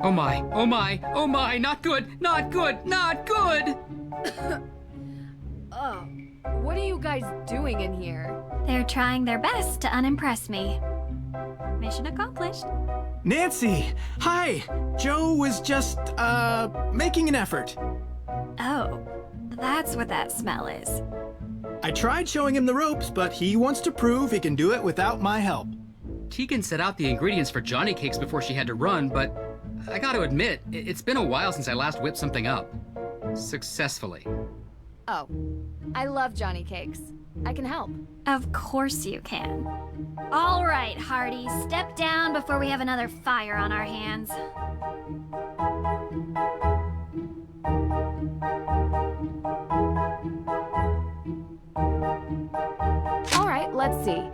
Oh my, oh my, oh my, not good, not good, not good! Oh, what are you guys doing in here? They're trying their best to unimpress me. Mission accomplished. Nancy! Hi! Joe was just, making an effort. Oh, that's what that smell is. I tried showing him the ropes, but he wants to prove he can do it without my help. Teegan set out the ingredients for Johnny cakes before she had to run, but I gotta admit, it's been a while since I last whipped something up. Successfully. Oh, I love Johnny cakes. I can help. Of course you can. All right, Hardy, step down before we have another fire on our hands. All right, let's see.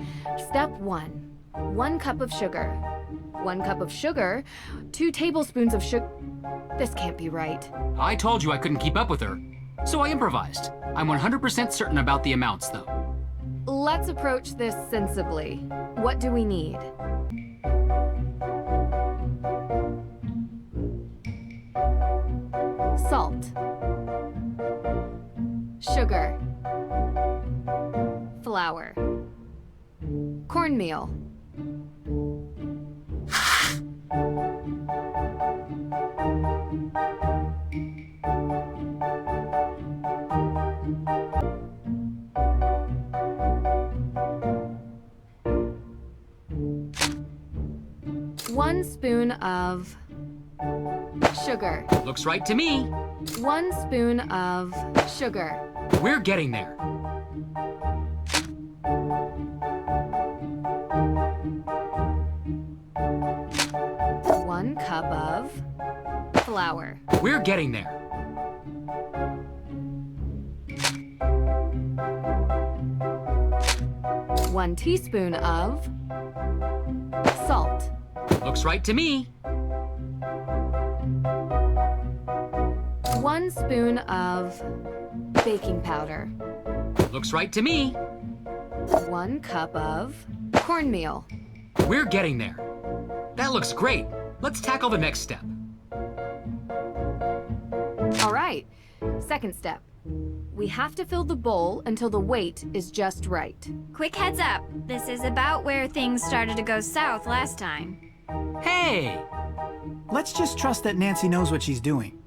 Step 1. 1 cup of sugar. 1 cup of sugar, 2 tablespoons of sugar. This can't be right. I told you I couldn't keep up with her, so I improvised. I'm 100% certain about the amounts, though. Let's approach this sensibly. What do we need? Salt. Sugar. Flour. Cornmeal. One spoon of sugar. Looks right to me. 1 spoon of sugar. We're getting there. One cup of flour. We're getting there. One teaspoon of salt. Looks right to me. 1 spoon of baking powder. Looks right to me. 1 cup of cornmeal. We're getting there. That looks great. Let's tackle the next step. All right, second step. We have to fill the bowl until the weight is just right. Quick heads up, this is about where things started to go south last time. Hey! Let's just trust that Nancy knows what she's doing.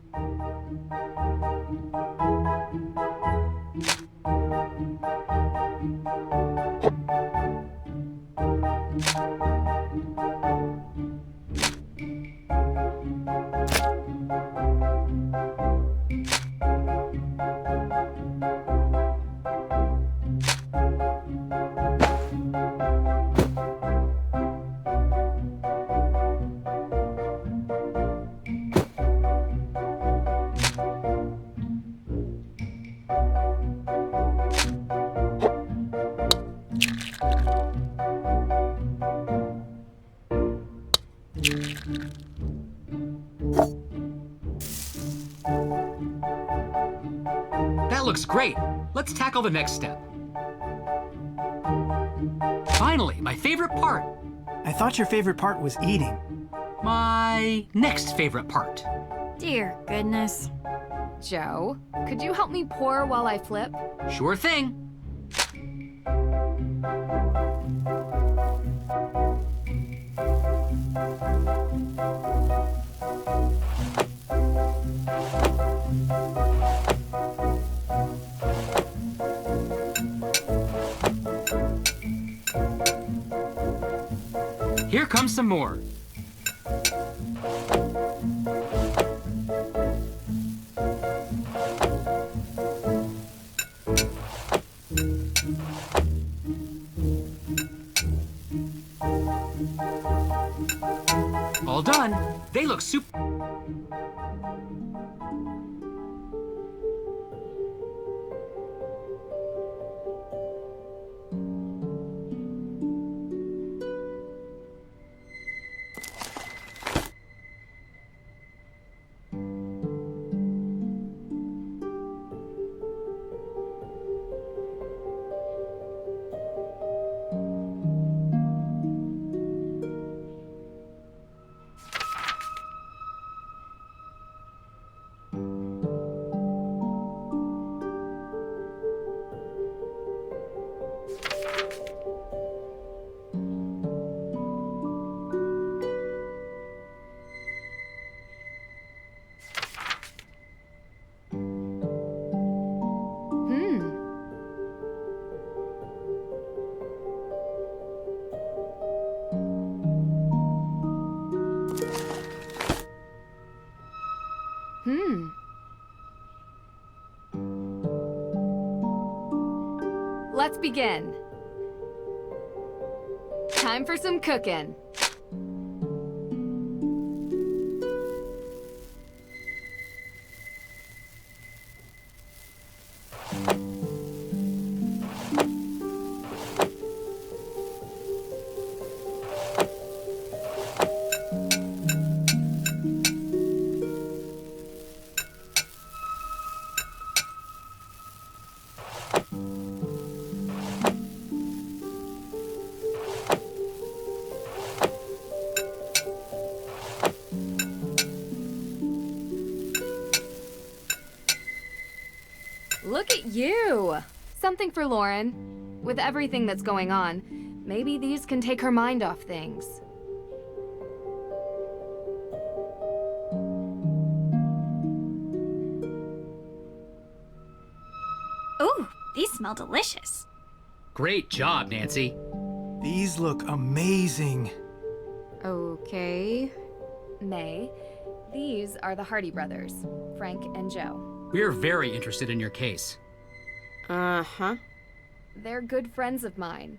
That looks great. Let's tackle the next step. Finally, my favorite part. I thought your favorite part was eating. My next favorite part. Dear goodness. Joe, could you help me pour while I flip? Sure thing. Here comes some more. All done. They look super. let's begin. Time for some cooking. Look at you! Something for Lauren. With everything that's going on, maybe these can take her mind off things. Ooh, these smell delicious. Great job, Nancy. These look amazing. Okay. May, these are the Hardy brothers, Frank and Joe. We're very interested in your case. Uh-huh. They're good friends of mine.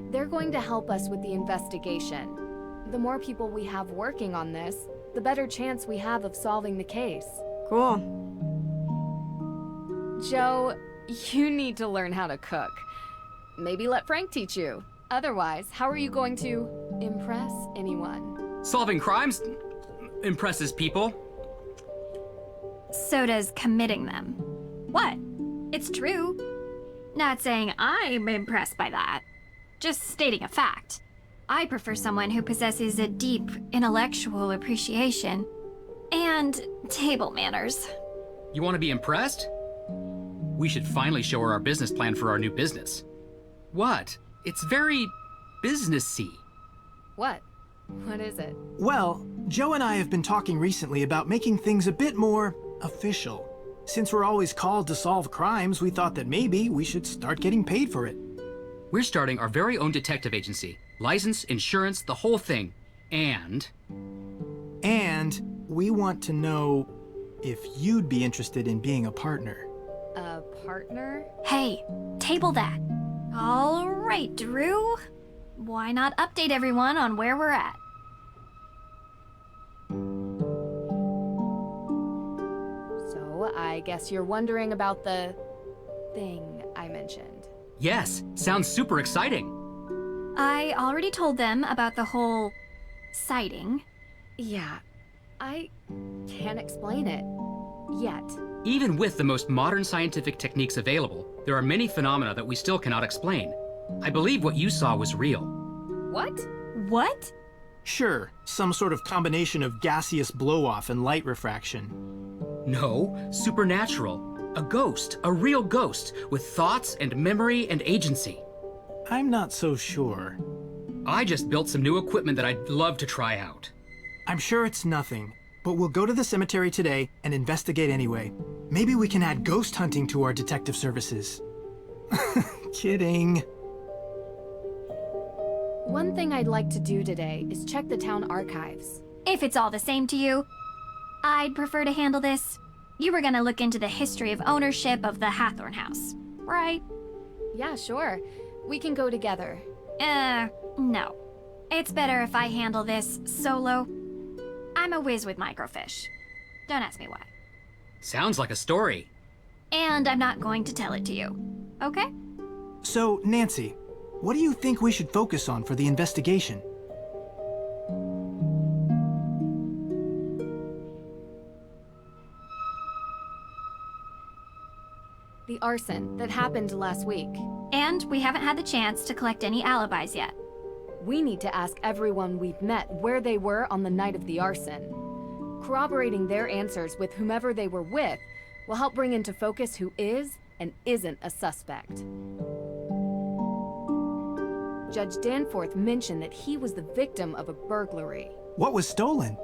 They're going to help us with the investigation. The more people we have working on this, the better chance we have of solving the case. Cool. Joe, you need to learn how to cook. Maybe let Frank teach you. Otherwise, how are you going to impress anyone? Solving crimes impresses people. So does committing them. What? It's true. Not saying I'm impressed by that. Just stating a fact. I prefer someone who possesses a deep intellectual appreciation and table manners. You want to be impressed? We should finally show her our business plan for our new business. What? It's very businessy. What? What is it? Well, Joe and I have been talking recently about making things a bit more official. Since we're always called to solve crimes, we thought that maybe we should start getting paid for it. We're starting our very own detective agency. License, insurance, the whole thing. And we want to know if you'd be interested in being a partner. A partner? Hey, table that. All right, Drew. Why not update everyone on where we're at? So, I guess you're wondering about the thing I mentioned. yes, sounds super exciting. I already told them about the whole sighting. Yeah, I can't explain it. Yet. Even with the most modern scientific techniques available, there are many phenomena that we still cannot explain. I believe what you saw was real. What? What? Sure, some sort of combination of gaseous blow-off and light refraction. No, supernatural. A ghost, a real ghost, with thoughts and memory and agency. I'm not so sure. I just built some new equipment that I'd love to try out. I'm sure it's nothing, but we'll go to the cemetery today and investigate anyway. Maybe we can add ghost hunting to our detective services. Kidding. One thing I'd like to do today is check the town archives. If it's all the same to you, I'd prefer to handle this. You were gonna look into the history of ownership of the Harthorne house, right? Yeah, sure. We can go together. No. It's better if I handle this solo. I'm a whiz with microfiche. Don't ask me why. Sounds like a story. And I'm not going to tell it to you, okay? So, Nancy, what do you think we should focus on for the investigation? The arson that happened last week. And we haven't had the chance to collect any alibis yet. We need to ask everyone we've met where they were on the night of the arson. Corroborating their answers with whomever they were with will help bring into focus who is and isn't a suspect. Judge Danforth mentioned that he was the victim of a burglary. What was stolen?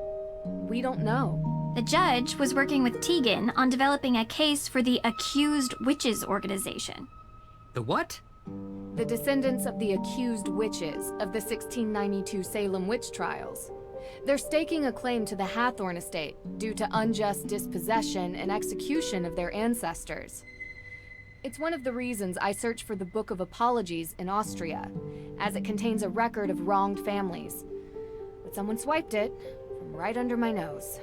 We don't know. The judge was working with Teegan on developing a case for the Accused Witches organization. The what? The descendants of the accused witches of the 1692 Salem witch trials. They're staking a claim to the Harthorne estate due to unjust dispossession and execution of their ancestors. It's one of the reasons I searched for the Book of Apologies in Austria, as it contains a record of wronged families. But someone swiped it from right under my nose.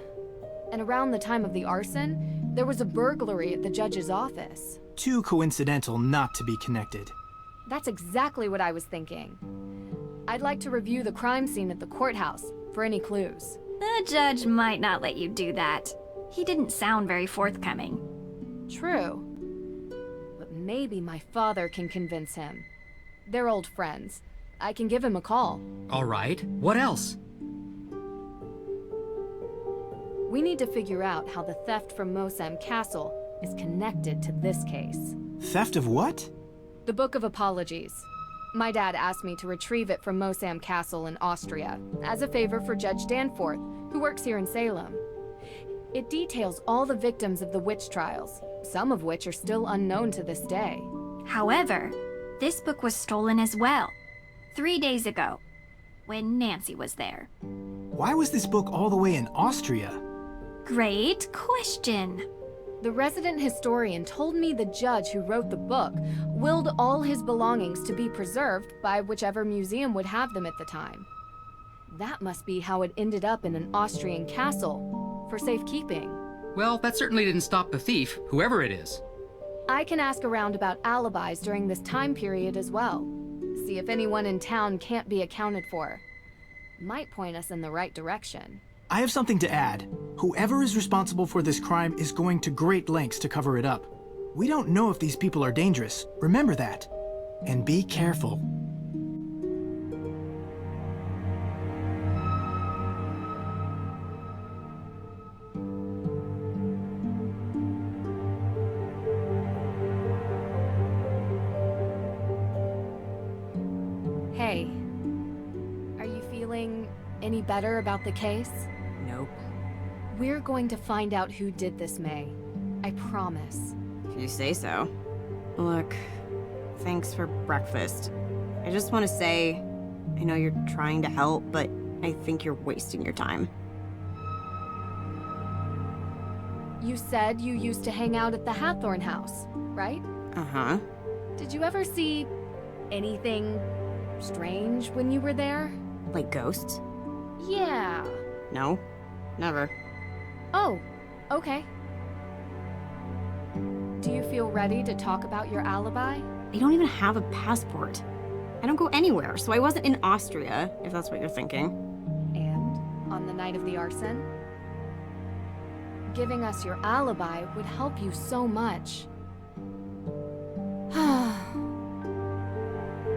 And around the time of the arson, there was a burglary at the judge's office. Too coincidental not to be connected. That's exactly what I was thinking. I'd like to review the crime scene at the courthouse for any clues. The judge might not let you do that. He didn't sound very forthcoming. True. But maybe my father can convince him. They're old friends. I can give him a call. All right. What else? We need to figure out how the theft from Mosem Castle is connected to this case. Theft of what? The Book of Apologies. My dad asked me to retrieve it from Mosam Castle in Austria, as a favor for Judge Danforth, who works here in Salem. It details all the victims of the witch trials, some of which are still unknown to this day. However, this book was stolen as well, 3 days ago, when Nancy was there. Why was this book all the way in Austria? Great question. The resident historian told me the judge who wrote the book willed all his belongings to be preserved by whichever museum would have them at the time. That must be how it ended up in an Austrian castle, for safekeeping. Well, that certainly didn't stop the thief, whoever it is. I can ask around about alibis during this time period as well. See if anyone in town can't be accounted for. Might point us in the right direction. I have something to add. Whoever is responsible for this crime is going to great lengths to cover it up. We don't know if these people are dangerous. Remember that. And be careful. Hey, are you feeling any better about the case? Nope. We're going to find out who did this, May. I promise. If you say so. Look, thanks for breakfast. I just want to say, I know you're trying to help, but I think you're wasting your time. You said you used to hang out at the Harthorne house, right? Uh-huh. Did you ever see anything strange when you were there? Like ghosts? Yeah. No. Never. Oh, okay. Do you feel ready to talk about your alibi? I don't even have a passport. I don't go anywhere, so I wasn't in Austria, if that's what you're thinking. And on the night of the arson? Giving us your alibi would help you so much.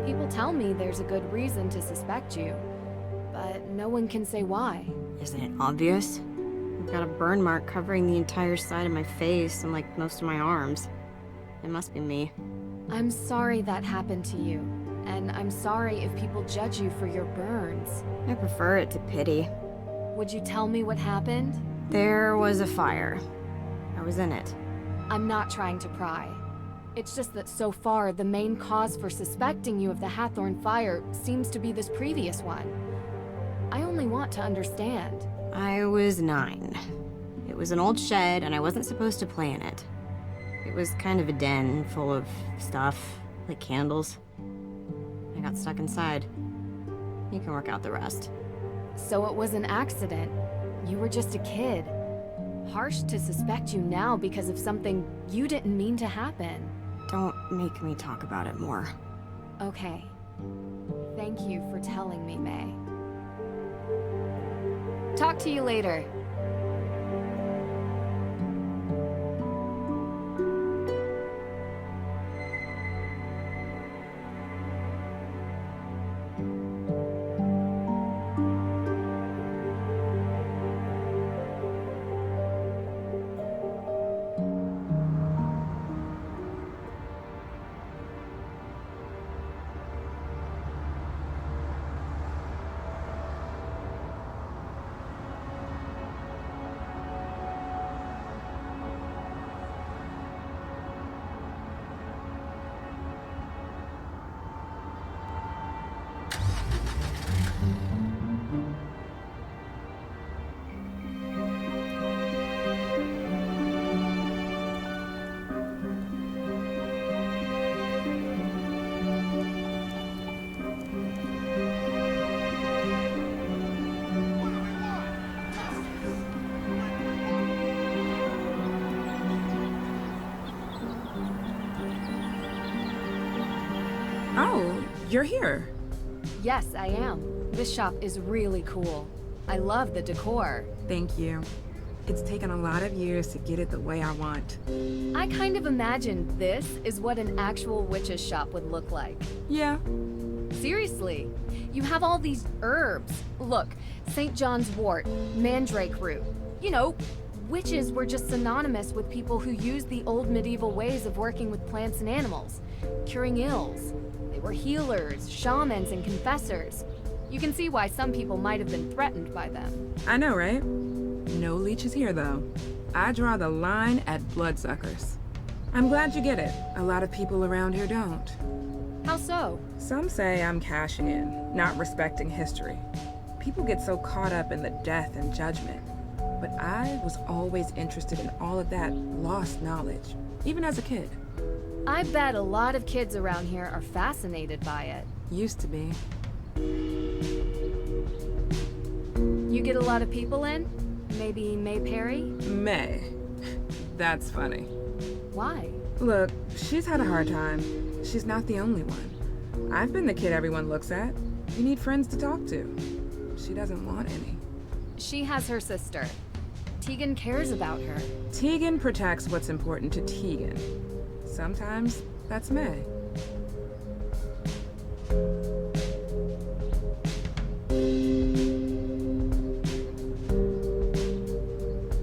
People tell me there's a good reason to suspect you, but no one can say why. Isn't it obvious? I've got a burn mark covering the entire side of my face and like most of my arms. It must be me. I'm sorry that happened to you, and I'm sorry if people judge you for your burns. I prefer it to pity. Would you tell me what happened? There was a fire. I was in it. I'm not trying to pry. It's just that so far, the main cause for suspecting you of the Harthorne fire seems to be this previous one. I only want to understand. I was 9. It was an old shed, and I wasn't supposed to play in it. It was kind of a den full of stuff, like candles. I got stuck inside. You can work out the rest. So it was an accident. You were just a kid. Harsh to suspect you now because of something you didn't mean to happen. Don't make me talk about it more. Okay. Thank you for telling me, May. Talk to you later. you're here. Yes, I am. This shop is really cool. I love the decor. Thank you. It's taken a lot of years to get it the way I want. I kind of imagined this is what an actual witch's shop would look like. Yeah. Seriously, you have all these herbs. Look, St. John's wort, mandrake root. You know, witches were just synonymous with people who used the old medieval ways of working with plants and animals, curing ills. They were healers, shamans, and confessors. You can see why some people might have been threatened by them. I know, right? No leeches here, though. I draw the line at bloodsuckers. I'm glad you get it. A lot of people around here don't. How so? Some say I'm cashing in, not respecting history. People get so caught up in the death and judgment. But I was always interested in all of that lost knowledge, even as a kid. I bet a lot of kids around here are fascinated by it. Used to be. You get a lot of people in? Maybe May Perry? May. That's funny. Why? Look, she's had a hard time. She's not the only one. I've been the kid everyone looks at. You need friends to talk to. She doesn't want any. She has her sister. Teegan cares about her. Teegan protects what's important to Teegan. Sometimes that's May.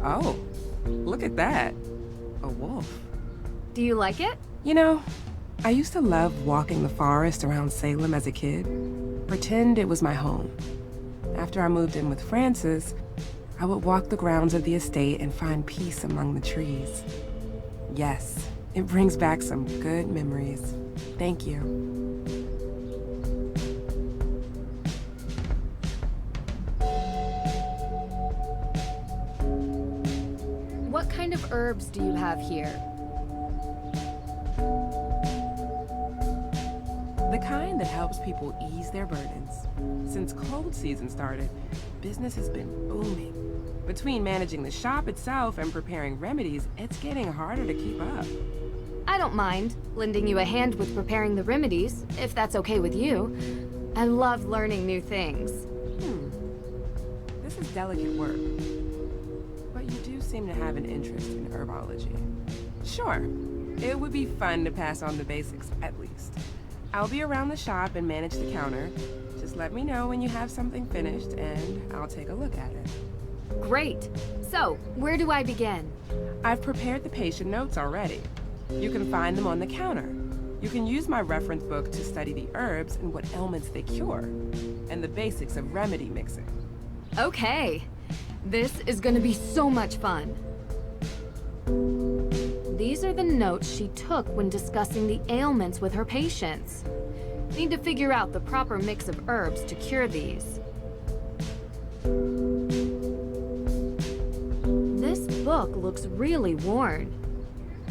Oh, look at that. A wolf. Do you like it? You know, I used to love walking the forest around Salem as a kid. Pretend it was my home. After I moved in with Francis, I would walk the grounds of the estate and find peace among the trees. Yes, it brings back some good memories. Thank you. What kind of herbs do you have here? The kind that helps people ease their burdens. Since cold season started, business has been booming. Between managing the shop itself and preparing remedies, it's getting harder to keep up. I don't mind lending you a hand with preparing the remedies, if that's okay with you. I love learning new things. This is delicate work. But you do seem to have an interest in herbology. Sure, it would be fun to pass on the basics, at least. I'll be around the shop and manage the counter. Just let me know when you have something finished, and I'll take a look at it. Great. So, where do I begin? I've prepared the patient notes already. You can find them on the counter. You can use my reference book to study the herbs and what ailments they cure, and the basics of remedy mixing. Okay. This is gonna be so much fun. These are the notes she took when discussing the ailments with her patients. Need to figure out the proper mix of herbs to cure these. This book looks really worn.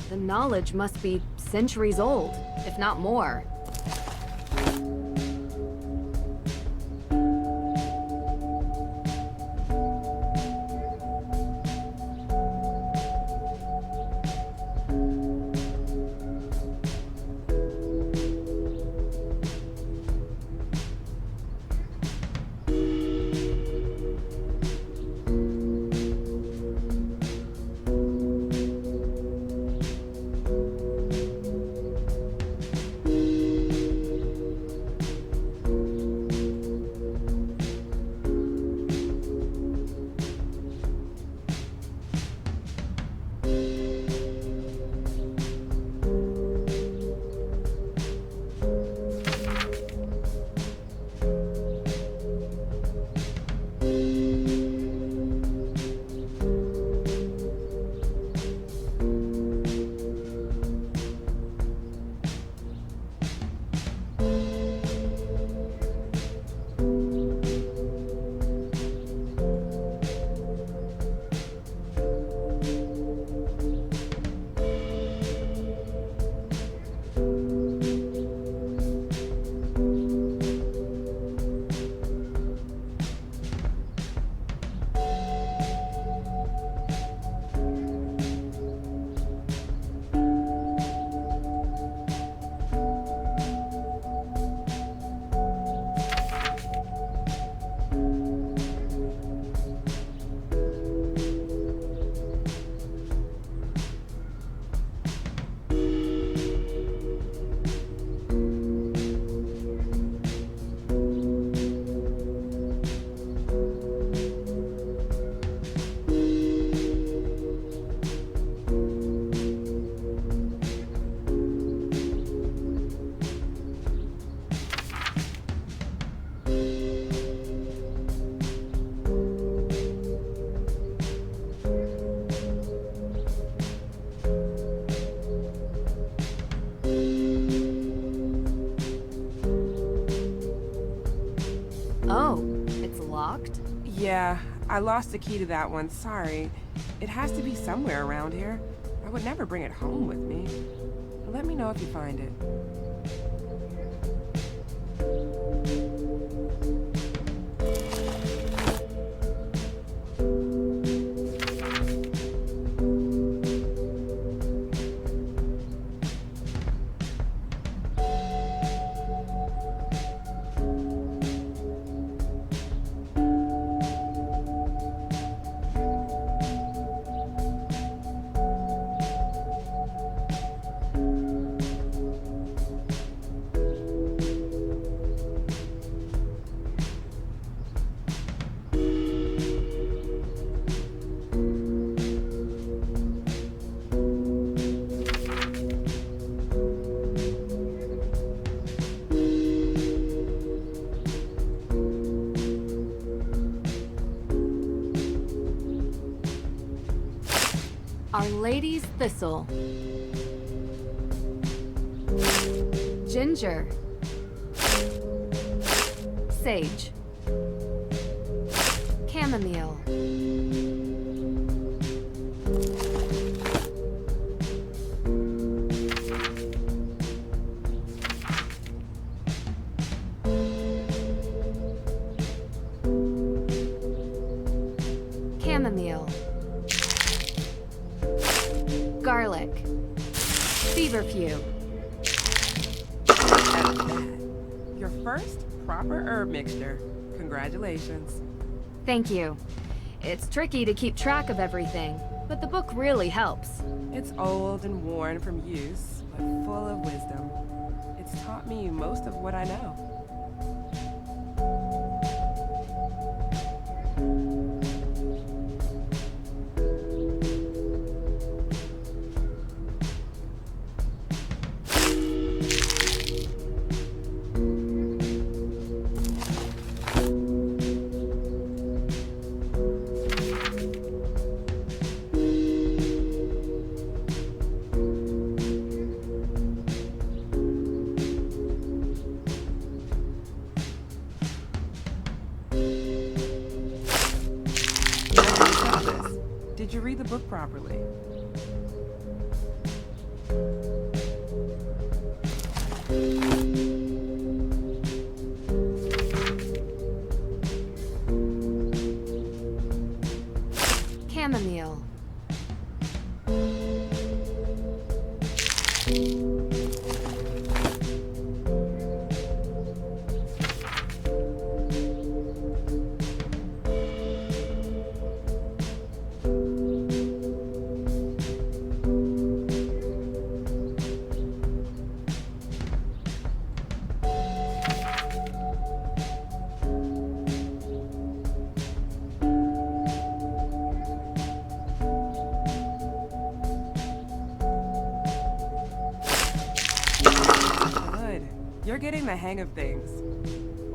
The knowledge must be centuries old, if not more. I lost the key to that one, sorry. It has to be somewhere around here. I would never bring it home with me. Let me know if you find it. Our Lady's Thistle. Ginger. Sage. Chamomile. Chamomile. Garlic. Feverfew. That's that. Your first proper herb mixture. Congratulations. Thank you. It's tricky to keep track of everything, but the book really helps. It's old and worn from use, but full of wisdom. It's taught me most of what I know. Did you read the book properly? Chamomile. You're getting the hang of things.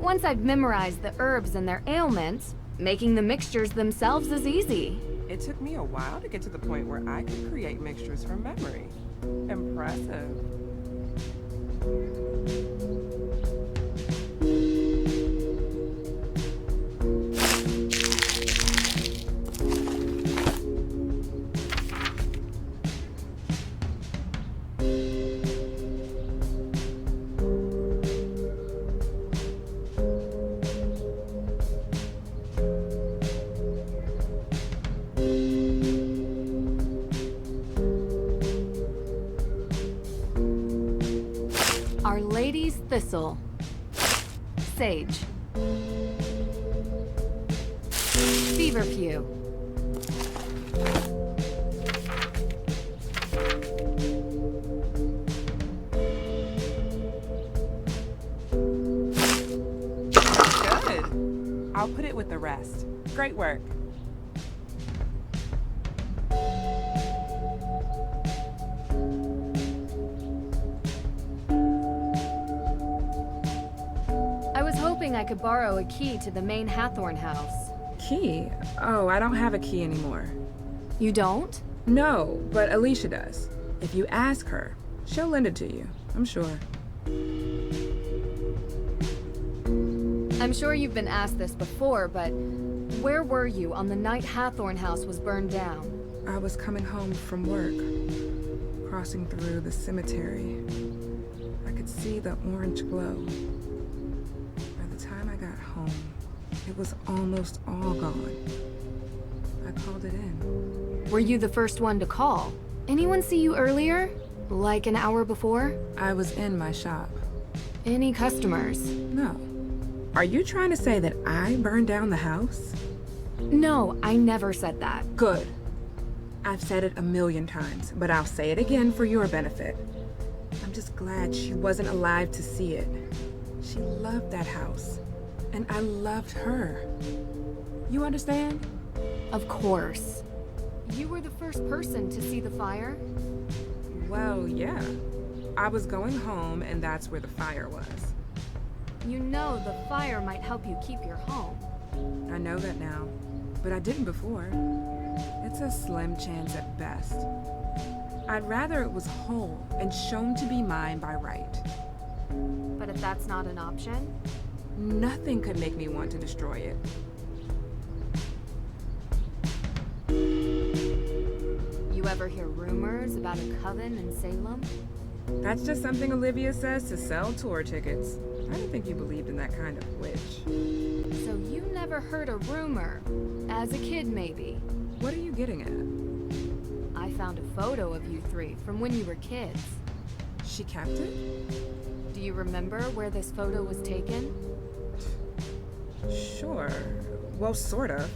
Once I've memorized the herbs and their ailments, making the mixtures themselves is easy. It took me a while to get to the point where I could create mixtures from memory. Impressive. Our Lady's Thistle. Sage. Feverfew. Good. I'll put it with the rest. Great work. I could borrow a key to the main Harthorne house. Key? Oh, I don't have a key anymore. You don't? No, but Alicia does. If you ask her, she'll lend it to you, I'm sure. I'm sure you've been asked this before, but Where were you on the night Harthorne house was burned down? I was coming home from work, crossing through the cemetery. I could see the orange glow. By the time I got home, it was almost all gone. I called it in. Were you the first one to call? Anyone see you earlier? Like an hour before? I was in my shop. Any customers? No. Are you trying to say that I burned down the house? No, I never said that. Good. I've said it a million times, but I'll say it again for your benefit. I'm just glad she wasn't alive to see it. She loved that house, and I loved her. You understand? Of course. You were the first person to see the fire? Well, yeah. I was going home, and that's where the fire was. You know the fire might help you keep your home. I know that now, but I didn't before. It's a slim chance at best. I'd rather it was whole and shown to be mine by right. But if that's not an option? Nothing could make me want to destroy it. You ever hear rumors about a coven in Salem? That's just something Olivia says to sell tour tickets. I didn't think you believed in that kind of witch. So you never heard a rumor? As a kid, maybe. What are you getting at? I found a photo of you three from when you were kids. She kept it? Do you remember where this photo was taken? Sure. Well, sort of.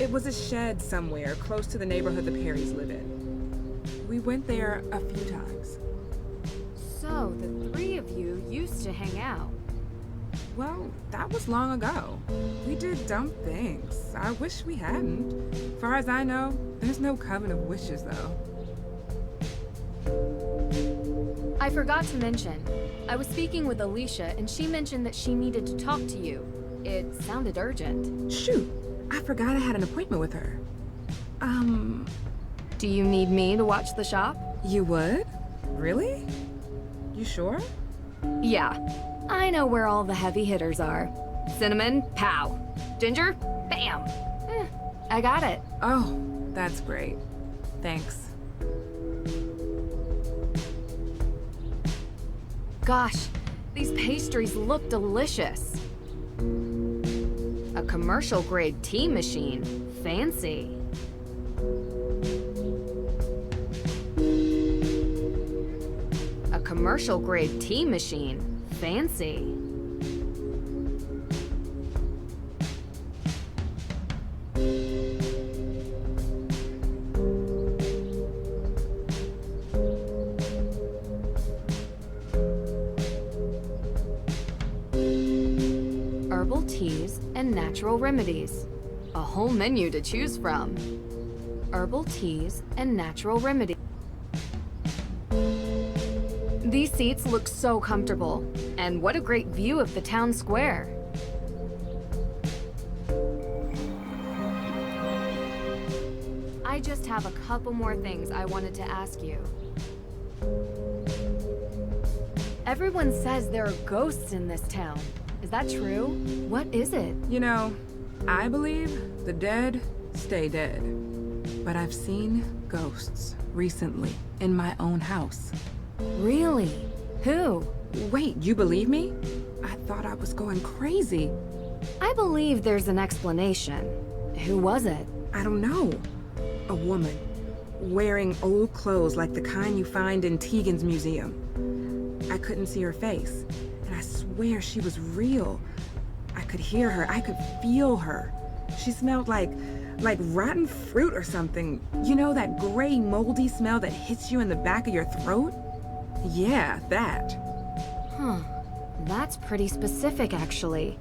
It was a shed somewhere close to the neighborhood the Perrys live in. We went there a few times. So, the three of you used to hang out. Well, that was long ago. We did dumb things. I wish we hadn't. As far as I know, there's no coven of witches, though. I forgot to mention, I was speaking with Alicia and she mentioned that she needed to talk to you. It sounded urgent. Shoot, I forgot I had an appointment with her. Do you need me to watch the shop? You would? Really? You sure? Yeah, I know where all the heavy hitters are. Cinnamon, pow. Ginger, bam. I got it. Oh, that's great. Thanks. Gosh, these pastries look delicious. A commercial grade tea machine. Fancy. A commercial grade tea machine. Fancy. Herbal teas and natural remedies. A whole menu to choose from. Herbal teas and natural remedies. These seats look so comfortable, and what a great view of the town square. I just have a couple more things I wanted to ask you. Everyone says there are ghosts in this town. Is that true? What is it? You know, I believe the dead stay dead. But I've seen ghosts recently in my own house. Really? Who? Wait, you believe me? I thought I was going crazy. I believe there's an explanation. Who was it? I don't know. A woman, wearing old clothes like the kind you find in Teegan's museum. I couldn't see her face, and I swear she was real. I could hear her, I could feel her. She smelled like rotten fruit or something. You know that gray, moldy smell that hits you in the back of your throat? Yeah, that. Huh. That's pretty specific, actually.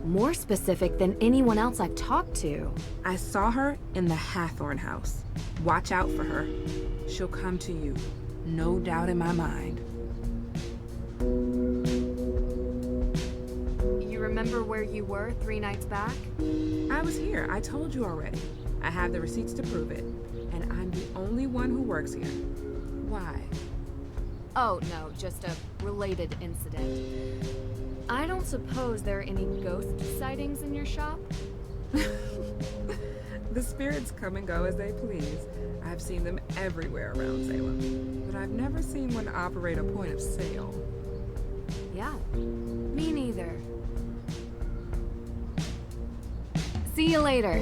More specific than anyone else I've talked to. I saw her in the Harthorne house. Watch out for her. She'll come to you. No doubt in my mind. You remember where you were 3 nights back? I was here. I told you already. I have the receipts to prove it. And I'm the only one who works here. Why? Oh, no, just a related incident. I don't suppose there are any ghost sightings in your shop? The spirits come and go as they please. I've seen them everywhere around Salem, but I've never seen one operate a point of sale. Yeah, me neither. See you later.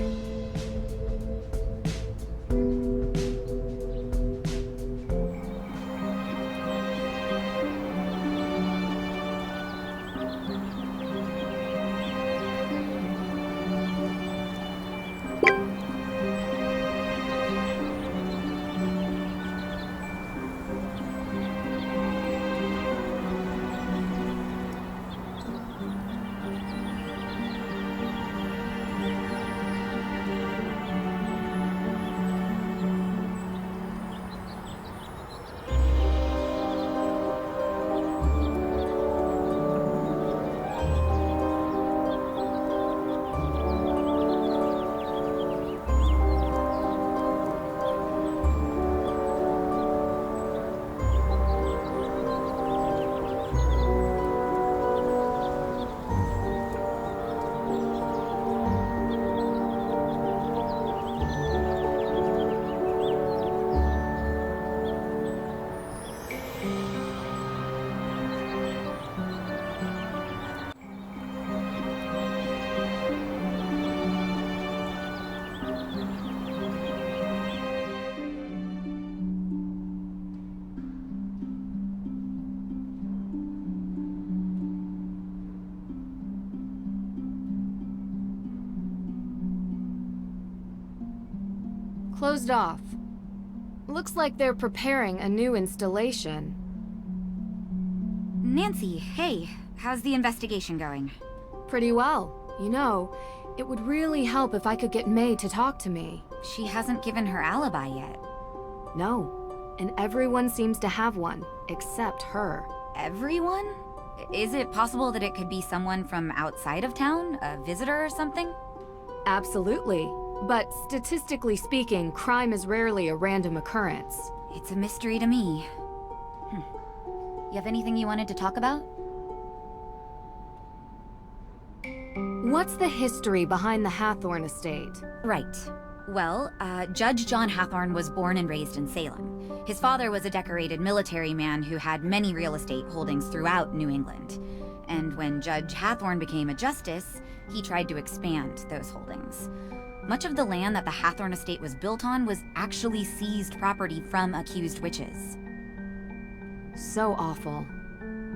Closed off. Looks like they're preparing a new installation. Nancy, hey, how's the investigation going? Pretty well. You know, it would really help if I could get May to talk to me. She hasn't given her alibi yet. No, and everyone seems to have one, except her. Everyone? Is it possible that it could be someone from outside of town? A visitor or something? Absolutely. But statistically speaking, crime is rarely a random occurrence. It's a mystery to me. You have anything you wanted to talk about? What's the history behind the Harthorne estate? Right. Well, Judge John Harthorne was born and raised in Salem. His father was a decorated military man who had many real estate holdings throughout New England. And when Judge Harthorne became a justice, he tried to expand those holdings. Much of the land that the Harthorne estate was built on was actually seized property from accused witches. So awful.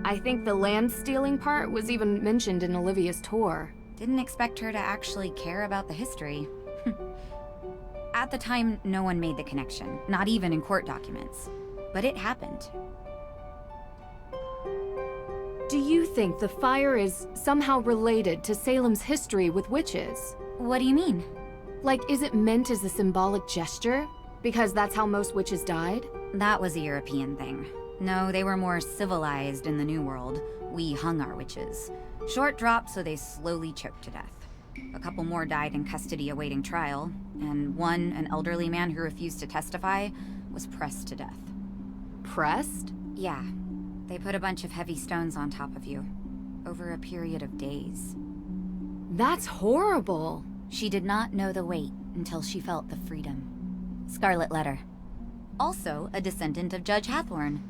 I think the land stealing part was even mentioned in Olivia's tour. Didn't expect her to actually care about the history. At the time, no one made the connection, not even in court documents. But it happened. Do you think the fire is somehow related to Salem's history with witches? What do you mean? Like, is it meant as a symbolic gesture? Because that's how most witches died? That was a European thing. No, they were more civilized in the New World. We hung our witches. Short drop, so they slowly choked to death. A couple more died in custody awaiting trial, and one, an elderly man who refused to testify, was pressed to death. Pressed? Yeah. They put a bunch of heavy stones on top of you, over a period of days. That's horrible. She did not know the weight until she felt the freedom. Scarlet Letter. Also a descendant of Judge Harthorne.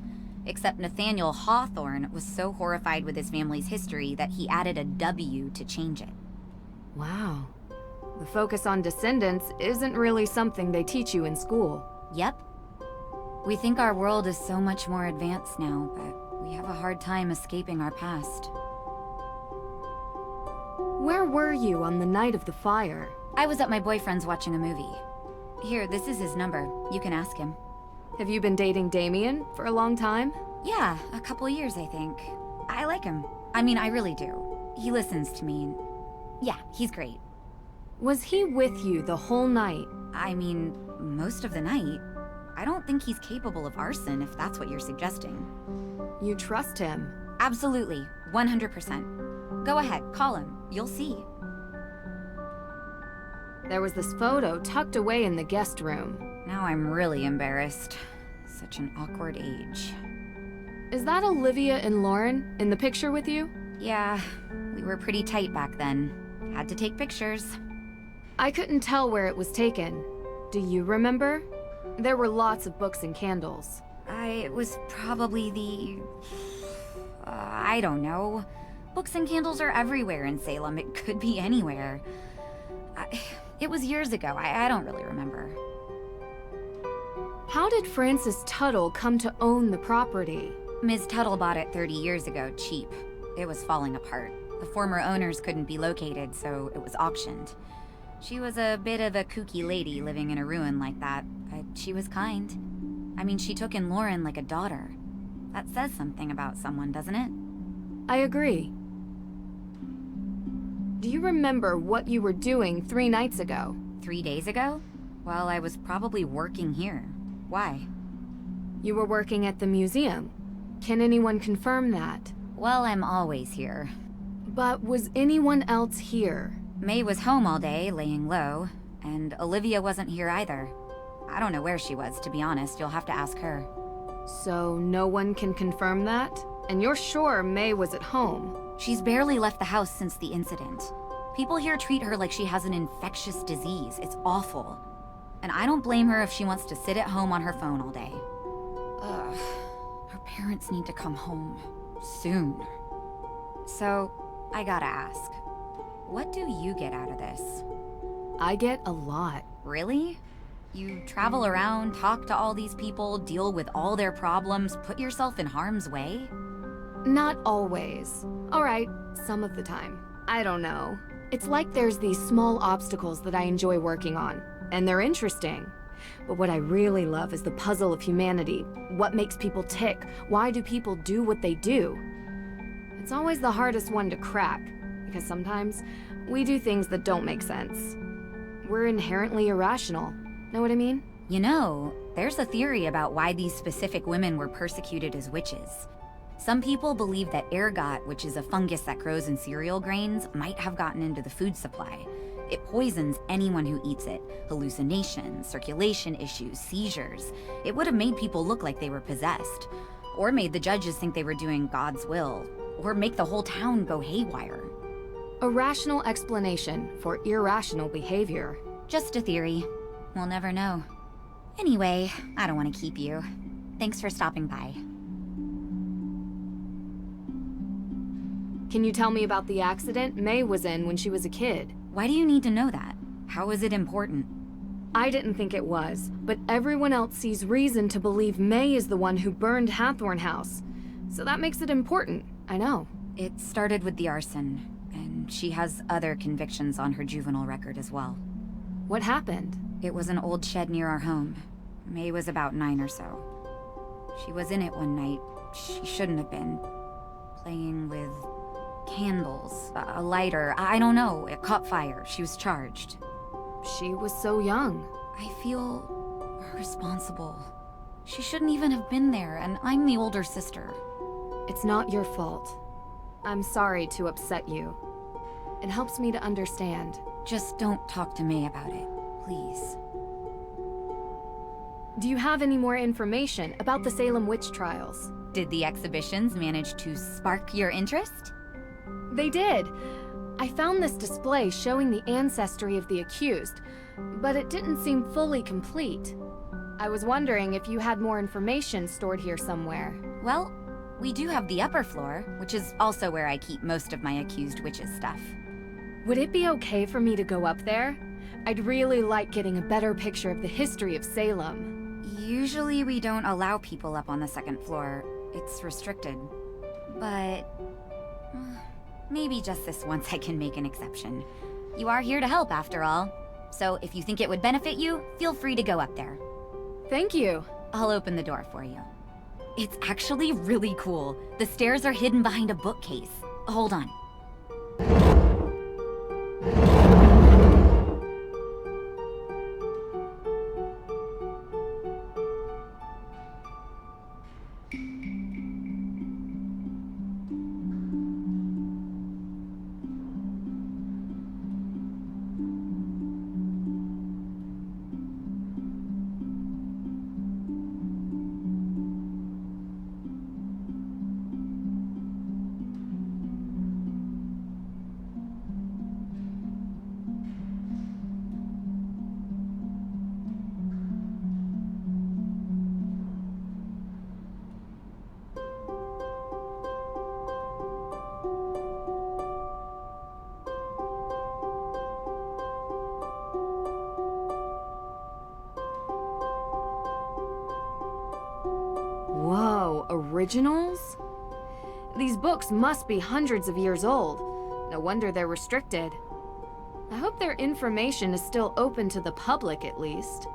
Except Nathaniel Hawthorne was so horrified with his family's history that he added a W to change it. Wow. The focus on descendants isn't really something they teach you in school. Yep. We think our world is so much more advanced now, but we have a hard time escaping our past. Where were you on the night of the fire? I was at my boyfriend's watching a movie. Here, this is his number. You can ask him. Have you been dating Damien for a long time? Yeah, a couple years, I think. I like him. I mean, I really do. He listens to me. Yeah, he's great. Was he with you the whole night? I mean, most of the night. I don't think he's capable of arson, if that's what you're suggesting. You trust him? Absolutely, 100%. Go ahead, call him. You'll see. There was this photo tucked away in the guest room. Now I'm really embarrassed. Such an awkward age. Is that Olivia and Lauren in the picture with you? Yeah, we were pretty tight back then. Had to take pictures. I couldn't tell where it was taken. Do you remember? There were lots of books and candles. It was probably the... I don't know. Books and candles are everywhere in Salem. It could be anywhere. It was years ago. I don't really remember. How did Francis Tuttle come to own the property? Ms. Tuttle bought it 30 years ago, cheap. It was falling apart. The former owners couldn't be located, so it was auctioned. She was a bit of a kooky lady living in a ruin like that, but she was kind. I mean, she took in Lauren like a daughter. That says something about someone, doesn't it? I agree. Do you remember what you were doing 3 nights ago? 3 days ago? Well, I was probably working here. Why? You were working at the museum. Can anyone confirm that? Well, I'm always here. But was anyone else here? May was home all day, laying low, and Olivia wasn't here either. I don't know where she was, to be honest. You'll have to ask her. So no one can confirm that? And you're sure May was at home? She's barely left the house since the incident. People here treat her like she has an infectious disease. It's awful. And I don't blame her if she wants to sit at home on her phone all day. Ugh. Her parents need to come home. Soon. So, I gotta ask. What do you get out of this? I get a lot. Really? You travel around, talk to all these people, deal with all their problems, put yourself in harm's way? Not always. Alright, some of the time. I don't know. It's like there's these small obstacles that I enjoy working on, and they're interesting. But what I really love is the puzzle of humanity. What makes people tick? Why do people do what they do? It's always the hardest one to crack, because sometimes we do things that don't make sense. We're inherently irrational. Know what I mean? You know, there's a theory about why these specific women were persecuted as witches. Some people believe that ergot, which is a fungus that grows in cereal grains, might have gotten into the food supply. It poisons anyone who eats it. Hallucinations, circulation issues, seizures. It would have made people look like they were possessed. Or made the judges think they were doing God's will. Or make the whole town go haywire. A rational explanation for irrational behavior. Just a theory. We'll never know. Anyway, I don't want to keep you. Thanks for stopping by. Can you tell me about the accident May was in when she was a kid? Why do you need to know that? How is it important? I didn't think it was, but everyone else sees reason to believe May is the one who burned Harthorne House. So that makes it important, I know. It started with the arson, and she has other convictions on her juvenile record as well. What happened? It was an old shed near our home. May was about 9 or so. She was in it one night. She shouldn't have been. Playing with candles, a lighter, I don't know. It caught fire. She was charged. She was so young. I feel responsible. She shouldn't even have been there, and I'm the older sister. It's not your fault. I'm sorry to upset you. It helps me to understand. Just don't talk to May about it, please. Do you have any more information about the Salem witch trials? Did the exhibitions manage to spark your interest? They did. I found this display showing the ancestry of the accused, but it didn't seem fully complete. I was wondering if you had more information stored here somewhere. Well, we do have the upper floor, which is also where I keep most of my accused witches' stuff. Would it be okay for me to go up there? I'd really like getting a better picture of the history of Salem. Usually we don't allow people up on the second floor. It's restricted. But maybe just this once I can make an exception. You are here to help, after all. So if you think it would benefit you, feel free to go up there. Thank you. I'll open the door for you. It's actually really cool. The stairs are hidden behind a bookcase. Hold on. Originals? These books must be hundreds of years old. No wonder they're restricted. I hope their information is still open to the public, at least.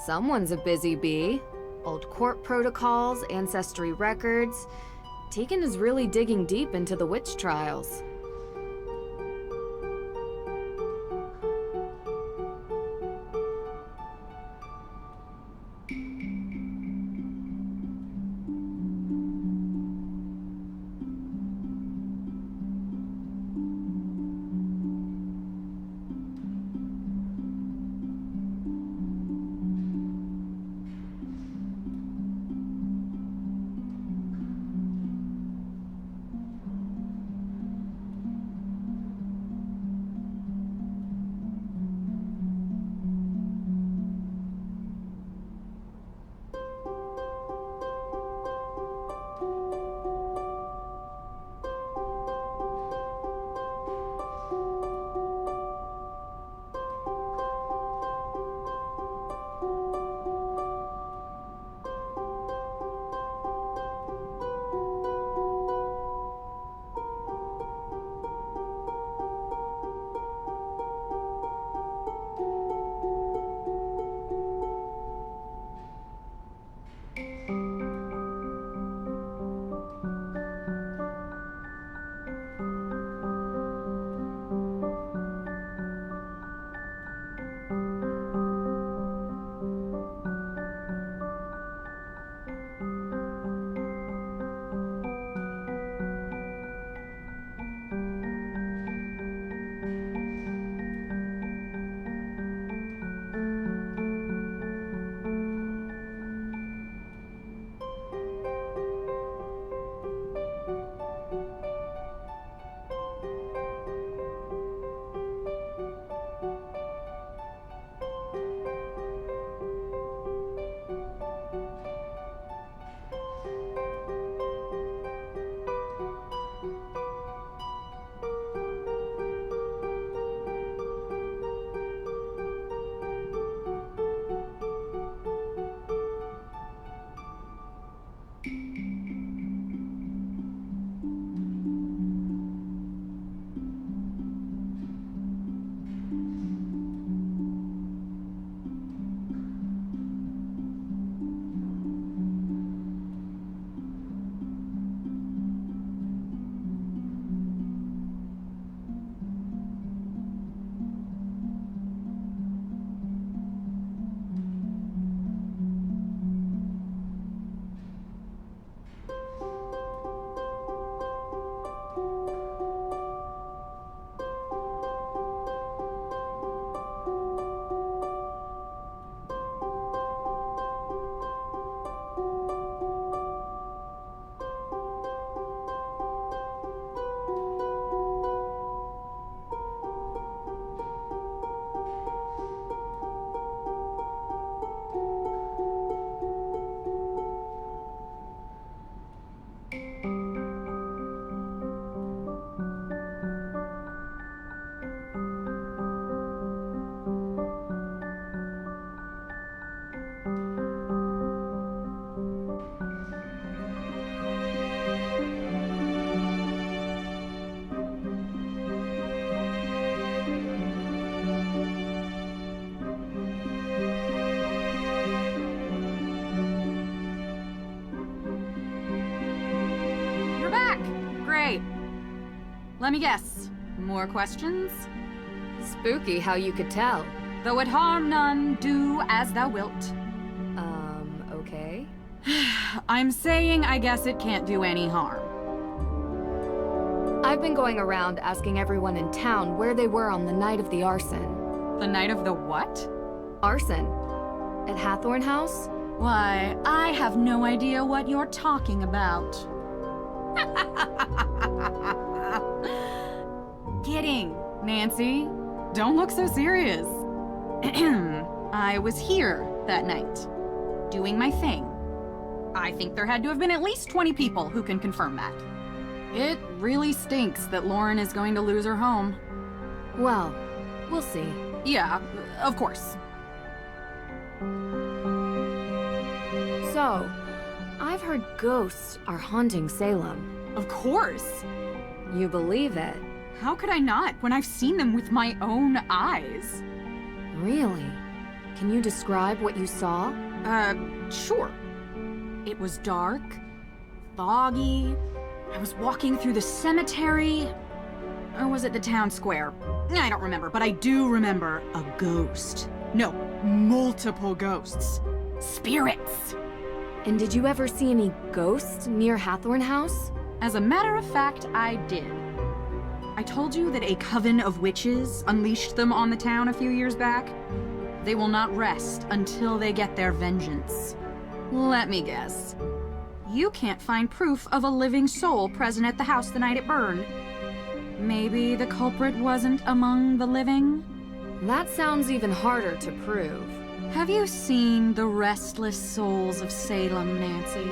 Someone's a busy bee. Old court protocols, ancestry records. Teegan is really digging deep into the witch trials. Let me guess. More questions? Spooky how you could tell. Though it harm none, do as thou wilt. Okay. I'm saying I guess it can't do any harm. I've been going around asking everyone in town where they were on the night of the arson. The night of the what? Arson? At Harthorne House? Why, I have no idea what you're talking about. Kidding, Nancy. Don't look so serious. I was here that night, doing my thing. I think there had to have been at least 20 people who can confirm that. It really stinks that Lauren is going to lose her home. Well, we'll see. Yeah, of course. So, I've heard ghosts are haunting Salem. Of course. You believe it? How could I not when I've seen them with my own eyes? Really? Can you describe what you saw? Sure. It was dark, foggy. I was walking through the cemetery. Or was it the town square? I don't remember, but I do remember a ghost. No, multiple ghosts. Spirits. And did you ever see any ghosts near Harthorne House? As a matter of fact, I did. I told you that a coven of witches unleashed them on the town a few years back. They will not rest until they get their vengeance. Let me guess. You can't find proof of a living soul present at the house the night it burned. Maybe the culprit wasn't among the living? That sounds even harder to prove. Have you seen the restless souls of Salem, Nancy?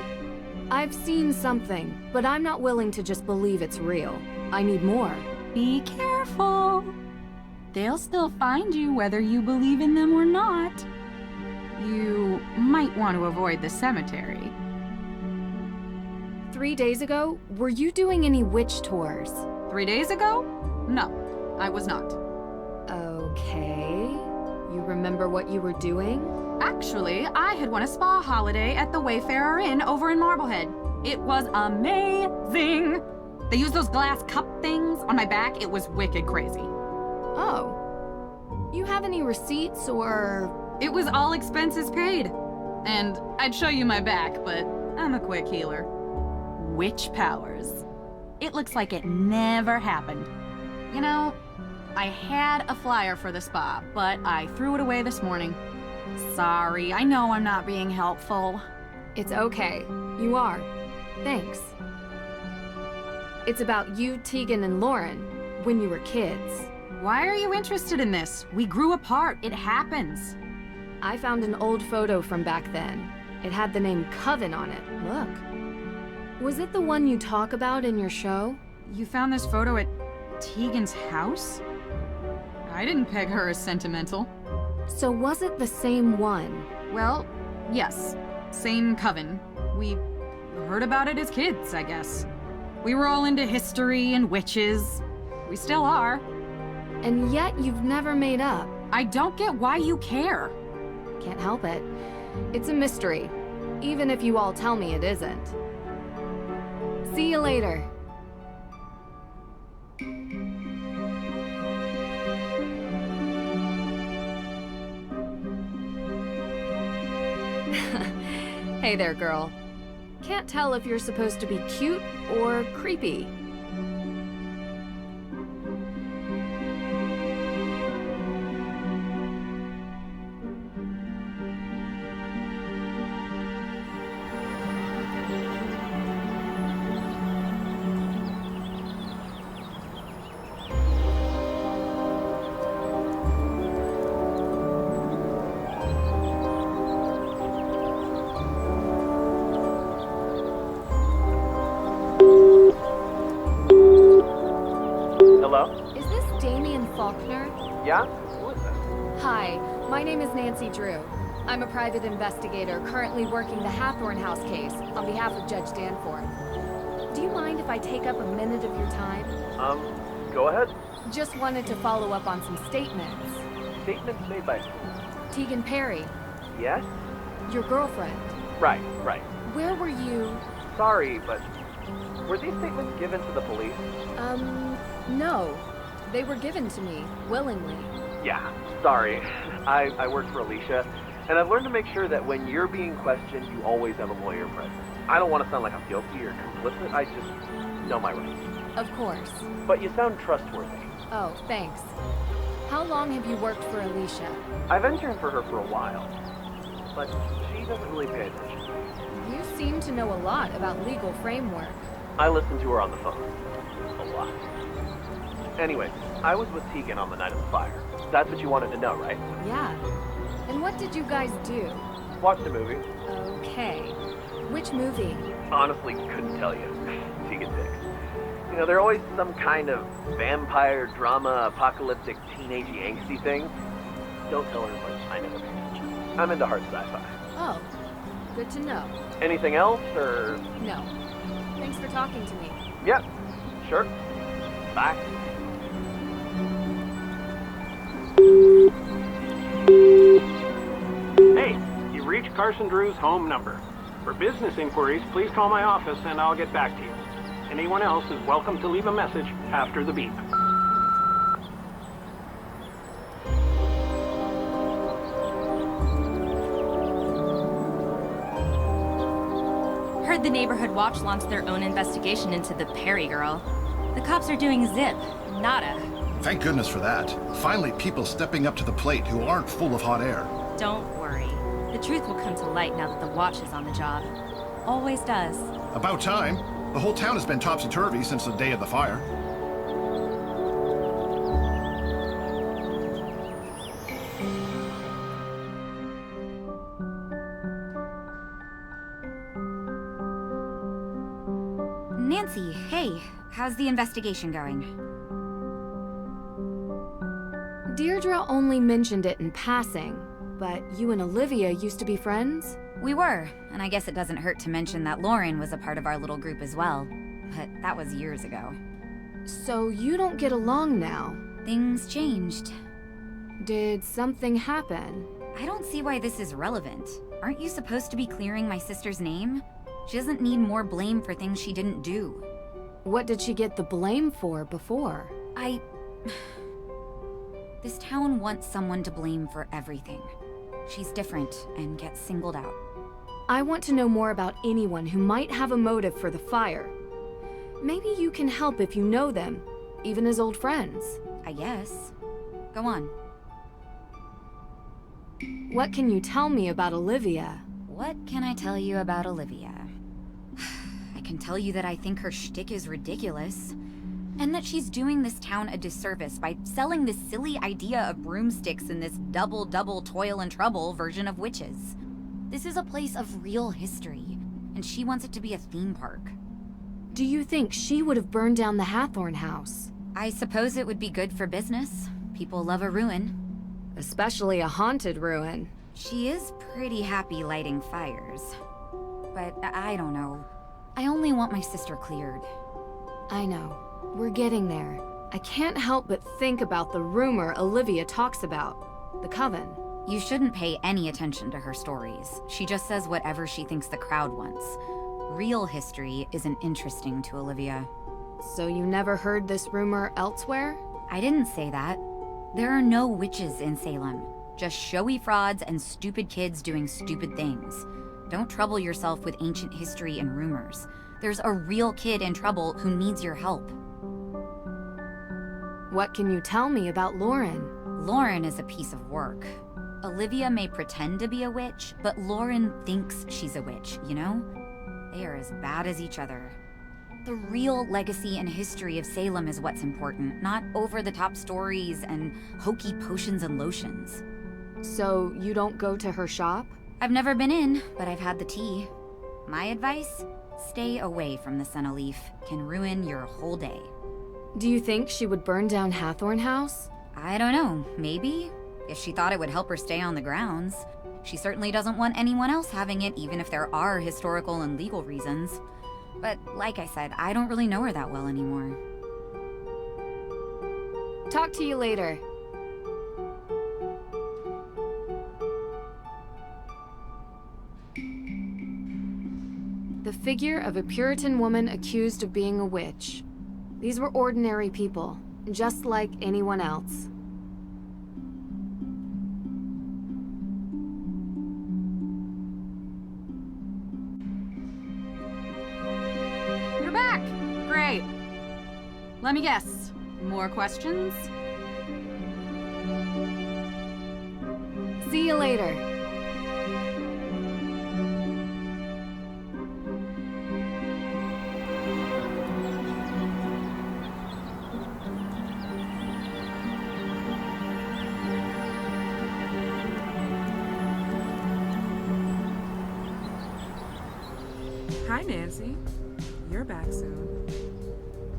I've seen something, but I'm not willing to just believe it's real. I need more. Be careful. They'll still find you whether you believe in them or not. You might want to avoid the cemetery. 3 days ago, were you doing any witch tours? 3 days ago? No, I was not. Okay. You remember what you were doing? Actually, I had won a spa holiday at the Wayfarer Inn over in Marblehead. It was amazing! They used those glass cup things on my back. It was wicked crazy. Oh. You have any receipts or... It was all expenses paid. And I'd show you my back, but I'm a quick healer. Witch powers. It looks like it never happened. You know, I had a flyer for the spa, but I threw it away this morning. Sorry, I know I'm not being helpful. It's okay. You are. Thanks. It's about you, Teegan, and Lauren, when you were kids. Why are you interested in this? We grew apart. It happens. I found an old photo from back then. It had the name Coven on it. Look. Was it the one you talk about in your show? You found this photo at Teegan's house? I didn't peg her as sentimental. So was it the same one? Well, yes. Same coven. We heard about it as kids, I guess. We were all into history and witches. We still are. And yet you've never made up. I don't get why you care. Can't help it. It's a mystery, even if you all tell me it isn't. See you later. Hey there, girl. Can't tell if you're supposed to be cute or creepy. Yeah? Who is this? Hi, my name is Nancy Drew. I'm a private investigator currently working the Harthorne House case on behalf of Judge Danforth. Do you mind if I take up a minute of your time? Go ahead. Just wanted to follow up on some statements. Statements made by who? Teegan Perry, Yes? your girlfriend. Right. Where were you? Sorry, but were these statements given to the police? No. They were given to me, willingly. Yeah, sorry. I work for Alicia, and I've learned to make sure that when you're being questioned, you always have a lawyer present. I don't want to sound like I'm guilty or complicit, I just know my rights. Of course. But you sound trustworthy. Oh, thanks. How long have you worked for Alicia? I've interned for her for a while, but she doesn't really pay attention. You seem to know a lot about legal framework. I listen to her on the phone. A lot. Anyway, I was with Teegan on the night of the fire. That's what you wanted to know, right? Yeah. And what did you guys do? Watched a movie. Okay. Which movie? Honestly, couldn't tell you. Teegan dicks. You know, they're always some kind of vampire, drama, apocalyptic, teenagey, angsty thing. Don't tell her, but I never pay attention. I'm into hard sci-fi. Oh, good to know. Anything else, or...? No. Thanks for talking to me. Yep, sure. Bye. Hey, you've reached Carson Drew's home number. For business inquiries, please call my office and I'll get back to you. Anyone else is welcome to leave a message after the beep. Heard the Neighborhood Watch launched their own investigation into the Perry girl. The cops are doing zip, nada. Thank goodness for that. Finally, people stepping up to the plate who aren't full of hot air. Don't worry. The truth will come to light now that the Watch is on the job. Always does. About time. The whole town has been topsy-turvy since the day of the fire. Nancy, hey, how's the investigation going? Deirdre only mentioned it in passing, but you and Olivia used to be friends? We were, and I guess it doesn't hurt to mention that Lauren was a part of our little group as well. But that was years ago. So you don't get along now? Things changed. Did something happen? I don't see why this is relevant. Aren't you supposed to be clearing my sister's name? She doesn't need more blame for things she didn't do. What did she get the blame for before? This town wants someone to blame for everything. She's different and gets singled out. I want to know more about anyone who might have a motive for the fire. Maybe you can help if you know them, even as old friends. I guess. Go on. What can you tell me about Olivia? What can I tell you about Olivia? I can tell you that I think her shtick is ridiculous. And that she's doing this town a disservice by selling this silly idea of broomsticks in this double toil and trouble version of witches. This is a place of real history, and she wants it to be a theme park. Do you think she would have burned down the Harthorne house? I suppose it would be good for business. People love a ruin. Especially a haunted ruin. She is pretty happy lighting fires. But I don't know. I only want my sister cleared. I know. We're getting there. I can't help but think about the rumor Olivia talks about. The coven. You shouldn't pay any attention to her stories. She just says whatever she thinks the crowd wants. Real history isn't interesting to Olivia. So you never heard this rumor elsewhere? I didn't say that. There are no witches in Salem. Just showy frauds and stupid kids doing stupid things. Don't trouble yourself with ancient history and rumors. There's a real kid in trouble who needs your help. What can you tell me about Lauren? Lauren is a piece of work. Olivia may pretend to be a witch, but Lauren thinks she's a witch, you know? They are as bad as each other. The real legacy and history of Salem is what's important, not over-the-top stories and hokey potions and lotions. So you don't go to her shop? I've never been in, but I've had the tea. My advice? Stay away from the Senna Leaf. Can ruin your whole day. Do you think she would burn down Harthorne House? I don't know. Maybe. If she thought it would help her stay on the grounds. She certainly doesn't want anyone else having it, even if there are historical and legal reasons. But like I said, I don't really know her that well anymore. Talk to you later. The figure of a Puritan woman accused of being a witch. These were ordinary people, just like anyone else. You're back! Great. Let me guess. More questions? See you later. Hi, Nancy. You're back soon.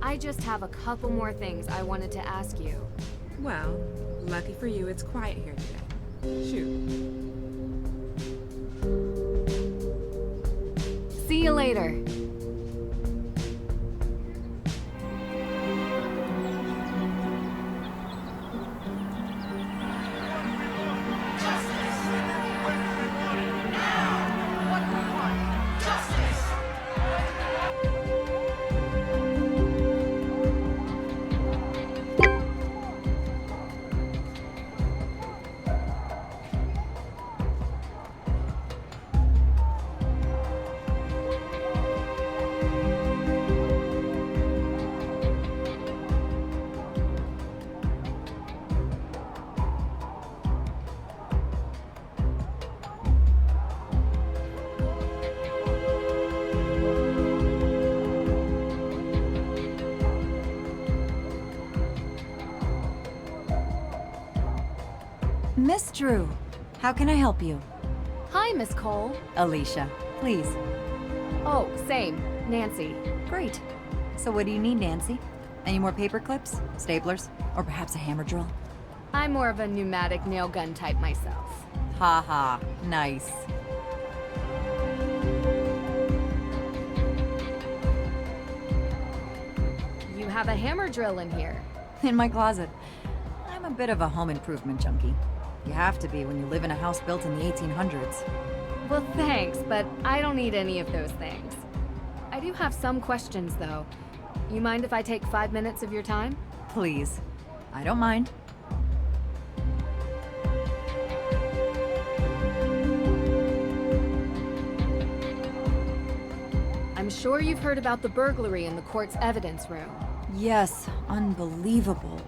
I just have a couple more things I wanted to ask you. Well, lucky for you, it's quiet here today. Shoot. See you later. Miss Drew, how can I help you? Hi, Miss Cole. Alicia, please. Oh, same. Nancy. Great. So what do you need, Nancy? Any more paper clips, staplers, or perhaps a hammer drill? I'm more of a pneumatic nail gun type myself. Ha ha, nice. You have a hammer drill in here. In my closet. I'm a bit of a home improvement junkie. You have to be when you live in a house built in the 1800s. Well, thanks, but I don't need any of those things. I do have some questions, though. You mind if I take 5 minutes of your time? Please. I don't mind. I'm sure you've heard about the burglary in the court's evidence room. Yes, unbelievable.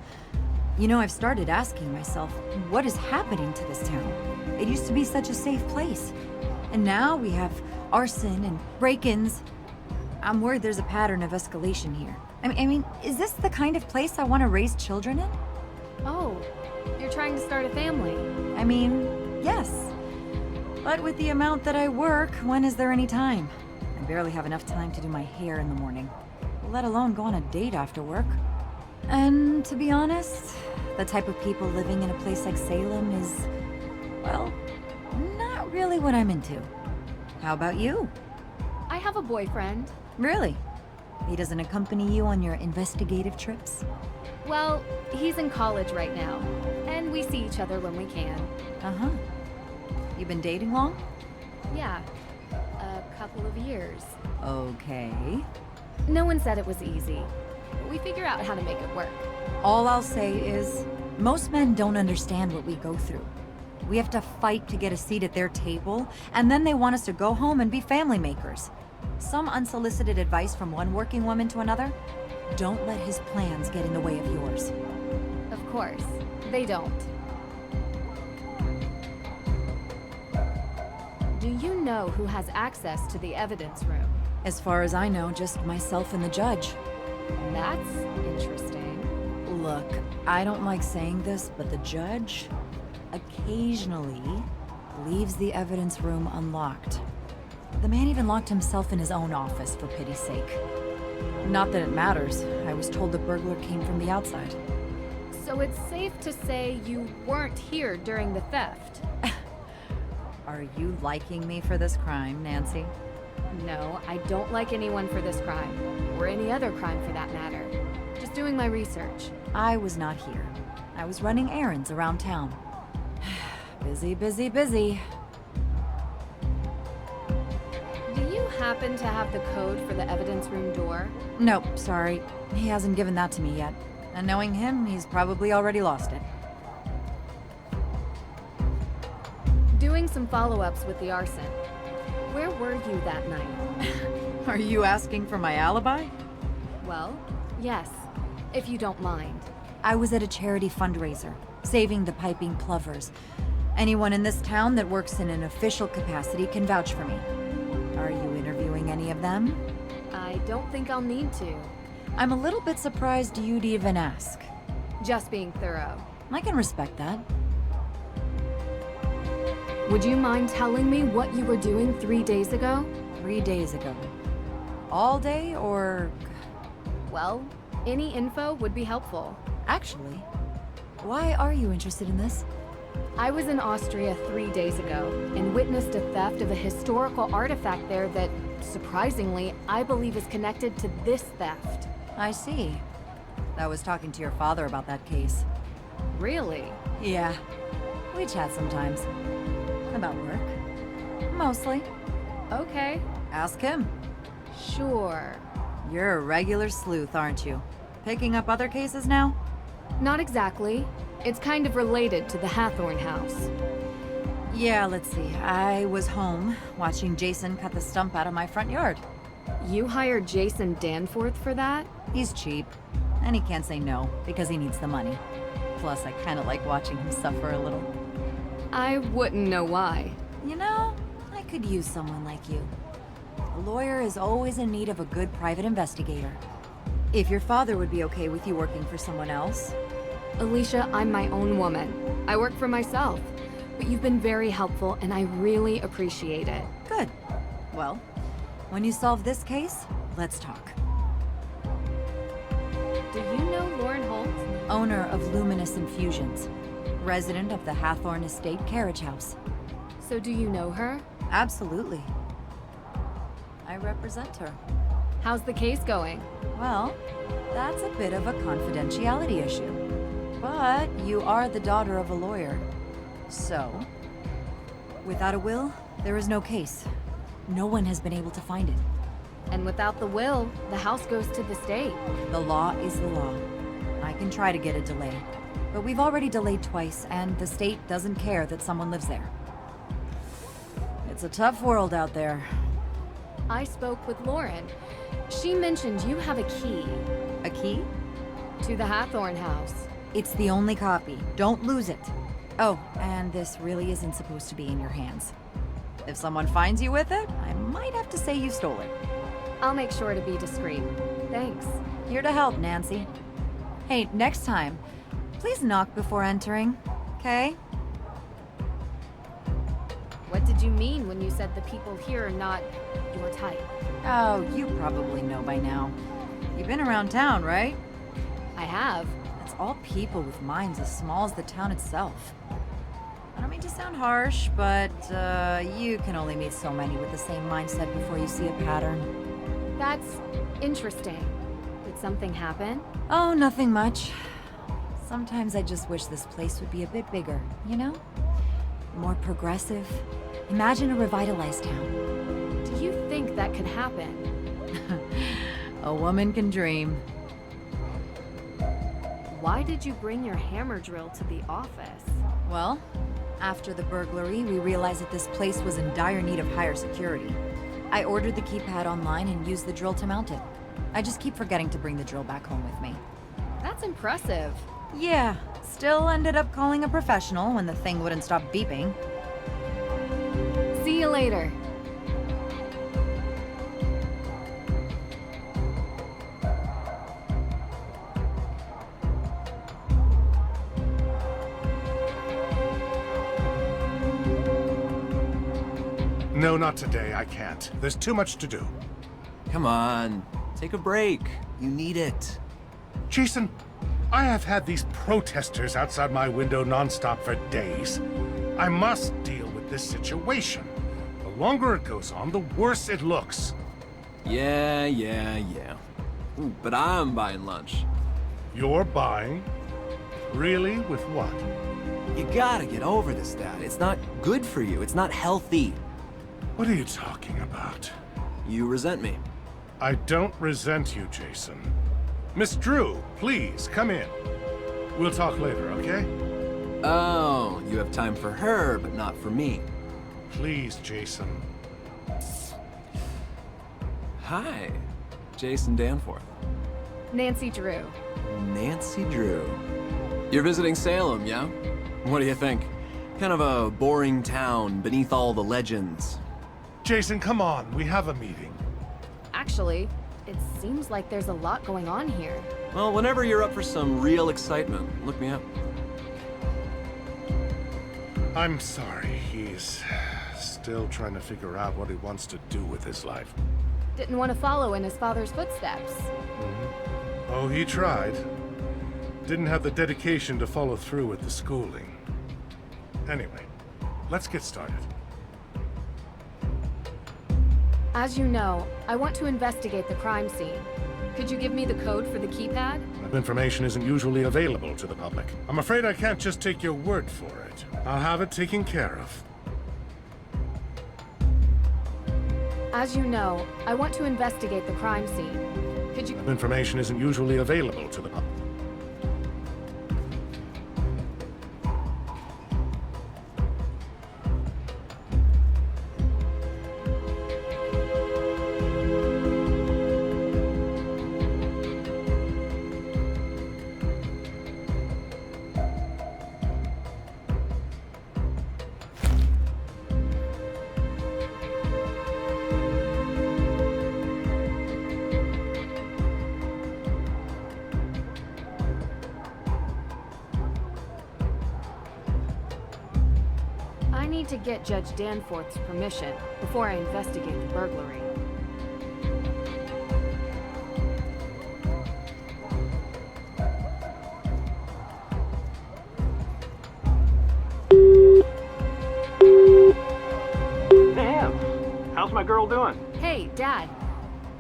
You know, I've started asking myself, what is happening to this town? It used to be such a safe place. And now we have arson and break-ins. I'm worried there's a pattern of escalation here. I mean, is this the kind of place I want to raise children in? Oh, you're trying to start a family. I mean, yes. But with the amount that I work, when is there any time? I barely have enough time to do my hair in the morning, let alone go on a date after work. And to be honest, the type of people living in a place like Salem is, well, not really what I'm into. How about you? I have a boyfriend. Really? He doesn't accompany you on your investigative trips? Well, he's in college right now, and we see each other when we can. Uh-huh. You been dating long? Yeah, a couple of years. Okay. No one said it was easy. We figure out how to make it work. All I'll say is, most men don't understand what we go through. We have to fight to get a seat at their table, and then they want us to go home and be family makers. Some unsolicited advice from one working woman to another? Don't let his plans get in the way of yours. Of course, they don't. Do you know who has access to the evidence room? As far as I know, just myself and the judge. That's interesting. Look, I don't like saying this, but the judge occasionally leaves the evidence room unlocked. The man even locked himself in his own office, for pity's sake. Not that it matters. I was told the burglar came from the outside. So it's safe to say you weren't here during the theft? Are you liking me for this crime, Nancy? No, I don't like anyone for this crime. Or any other crime for that matter. Just doing my research. I was not here. I was running errands around town. Busy, busy, busy. Do you happen to have the code for the evidence room door? Nope, sorry. He hasn't given that to me yet. And knowing him, he's probably already lost it. Doing some follow-ups with the arson. Where were you that night? Are you asking for my alibi? Well, yes, if you don't mind. I was at a charity fundraiser, saving the piping plovers. Anyone in this town that works in an official capacity can vouch for me. Are you interviewing any of them? I don't think I'll need to. I'm a little bit surprised you'd even ask. Just being thorough. I can respect that. Would you mind telling me what you were doing 3 days ago? 3 days ago. All day, or...? Well, any info would be helpful. Actually, why are you interested in this? I was in Austria 3 days ago and witnessed a theft of a historical artifact there that, surprisingly, I believe is connected to this theft. I see. I was talking to your father about that case. Really? Yeah. We chat sometimes. About work. Mostly. Okay. Ask him. Sure. You're a regular sleuth, aren't you? Picking up other cases now? Not exactly. It's kind of related to the Harthorne house. Yeah, let's see. I was home, watching Jason cut the stump out of my front yard. You hired Jason Danforth for that? He's cheap. And he can't say no, because he needs the money. Plus, I kinda like watching him suffer a little. I wouldn't know why. You know, I could use someone like you. A lawyer is always in need of a good private investigator. If your father would be okay with you working for someone else. Alicia, I'm my own woman. I work for myself. But you've been very helpful, and I really appreciate it. Good. Well, when you solve this case, let's talk. Do you know Lauren Holt? Owner of Luminous Infusions. Resident of the Harthorne Estate carriage house. So do you know her? Absolutely. I represent her. How's the case going? Well, that's a bit of a confidentiality issue. But you are the daughter of a lawyer. So, without a will, there is no case. No one has been able to find it. And without the will, the house goes to the state. The law is the law. I can try to get a delay. But we've already delayed twice, and the state doesn't care that someone lives there. It's a tough world out there. I spoke with Lauren. She mentioned you have a key. A key? To the Harthorne house. It's the only copy. Don't lose it. Oh, and this really isn't supposed to be in your hands. If someone finds you with it, I might have to say you stole it. I'll make sure to be discreet. Thanks. Here to help, Nancy. Hey, next time, please knock before entering, okay? What did you mean when you said the people here are not your type? Oh, you probably know by now. You've been around town, right? I have. It's all people with minds as small as the town itself. I don't mean to sound harsh, but you can only meet so many with the same mindset before you see a pattern. That's interesting. Did something happen? Oh, nothing much. Sometimes I just wish this place would be a bit bigger, you know? More progressive. Imagine a revitalized town. Do you think that could happen? A woman can dream. Why did you bring your hammer drill to the office? Well, after the burglary, we realized that this place was in dire need of higher security. I ordered the keypad online and used the drill to mount it. I just keep forgetting to bring the drill back home with me. That's impressive. Yeah, still ended up calling a professional when the thing wouldn't stop beeping. See you later. No, not today. I can't. There's too much to do. Come on. Take a break. You need it. Jason, I have had these protesters outside my window nonstop for days. I must deal with this situation. The longer it goes on, the worse it looks. Yeah. Ooh, but I'm buying lunch. You're buying? Really? With what? You gotta get over this, Dad. It's not good for you. It's not healthy. What are you talking about? You resent me. I don't resent you, Jason. Miss Drew, please, come in. We'll talk later, okay? Oh, you have time for her, but not for me. Please, Jason. Hi, Jason Danforth. Nancy Drew. Nancy Drew. You're visiting Salem, yeah? What do you think? Kind of a boring town beneath all the legends. Jason, come on, we have a meeting. Actually, it seems like there's a lot going on here. Well, whenever you're up for some real excitement, look me up. I'm sorry, he's still trying to figure out what he wants to do with his life. Didn't want to follow in his father's footsteps. Oh, he tried. Didn't have the dedication to follow through with the schooling. Anyway, let's get started. As you know, I want to investigate the crime scene. Could you give me the code for the keypad? That information isn't usually available to the public. I'm afraid I can't just take your word for it. I'll have it taken care of. As you know, I want to investigate the crime scene. Could you... That information isn't usually available to the public. I need to get Judge Danforth's permission before I investigate the burglary. Damn! How's my girl doing? Hey, Dad.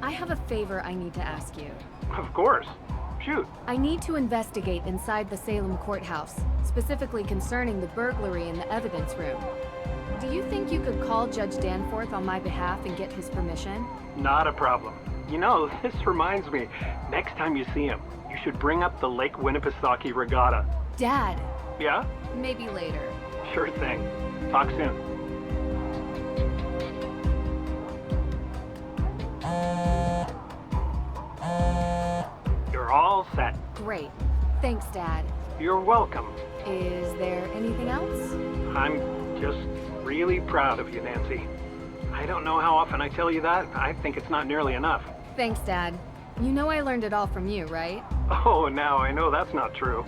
I have a favor I need to ask you. Of course. Shoot. I need to investigate inside the Salem courthouse, specifically concerning the burglary in the evidence room. Do you think you could call Judge Danforth on my behalf and get his permission? Not a problem. You know, this reminds me, next time you see him, you should bring up the Lake Winnipesaukee Regatta. Dad! Yeah? Maybe later. Sure thing. Talk soon. You're all set. Great. Thanks, Dad. You're welcome. Is there anything else? I'm just really proud of you, Nancy. I don't know how often I tell you that. I think it's not nearly enough. Thanks, Dad. You know I learned it all from you, right? Oh, now I know that's not true.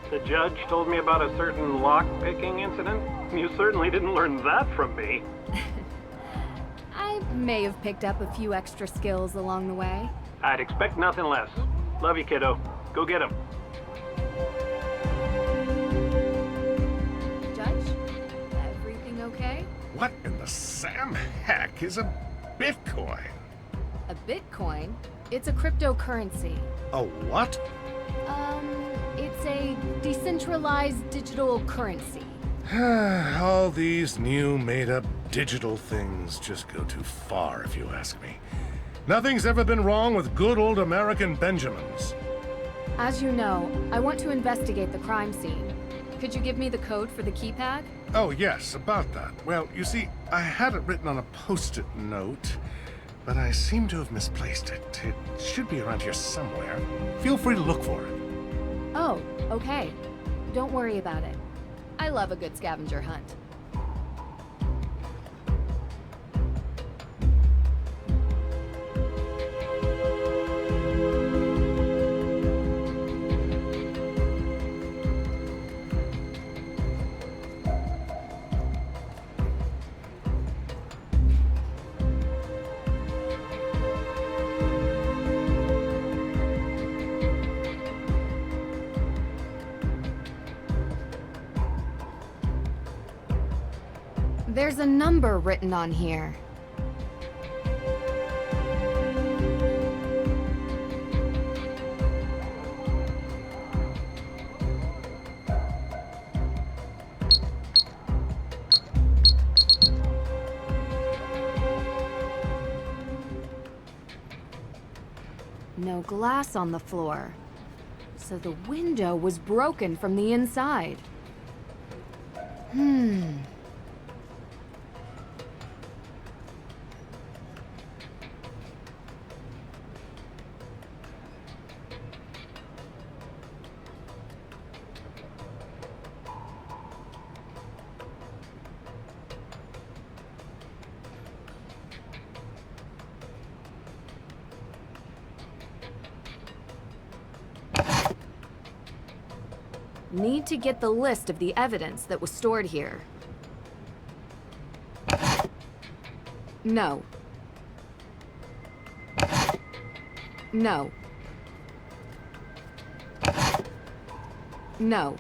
The judge told me about a certain lock-picking incident. You certainly didn't learn that from me. I may have picked up a few extra skills along the way. I'd expect nothing less. Love you, kiddo. Go get him. Judge? Everything okay? What in the Sam heck is a Bitcoin? A Bitcoin? It's a cryptocurrency. A what? It's a decentralized digital currency. All these new made-up digital things just go too far, if you ask me. Nothing's ever been wrong with good old American Benjamins. As you know, I want to investigate the crime scene. Could you give me the code for the keypad? Oh, yes, about that. Well, you see, I had it written on a post-it note, but I seem to have misplaced it. It should be around here somewhere. Feel free to look for it. Oh, okay. Don't worry about it. I love a good scavenger hunt. There's a number written on here. No no glass on the floor. So the window was broken from the inside. Need to get the list of the evidence that was stored here. No. No. No.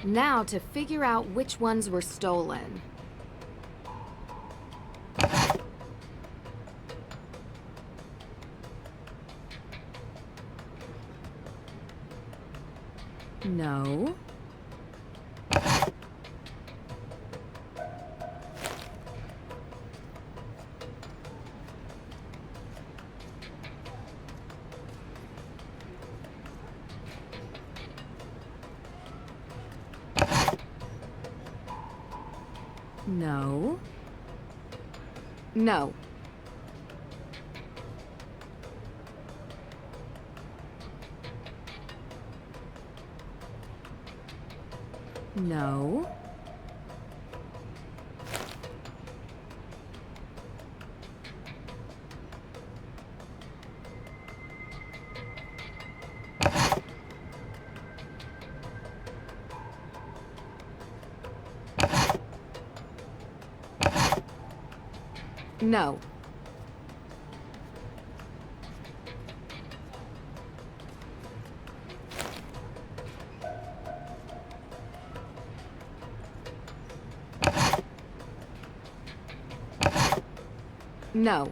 Now to figure out which ones were stolen. No. No. No. No. No. No.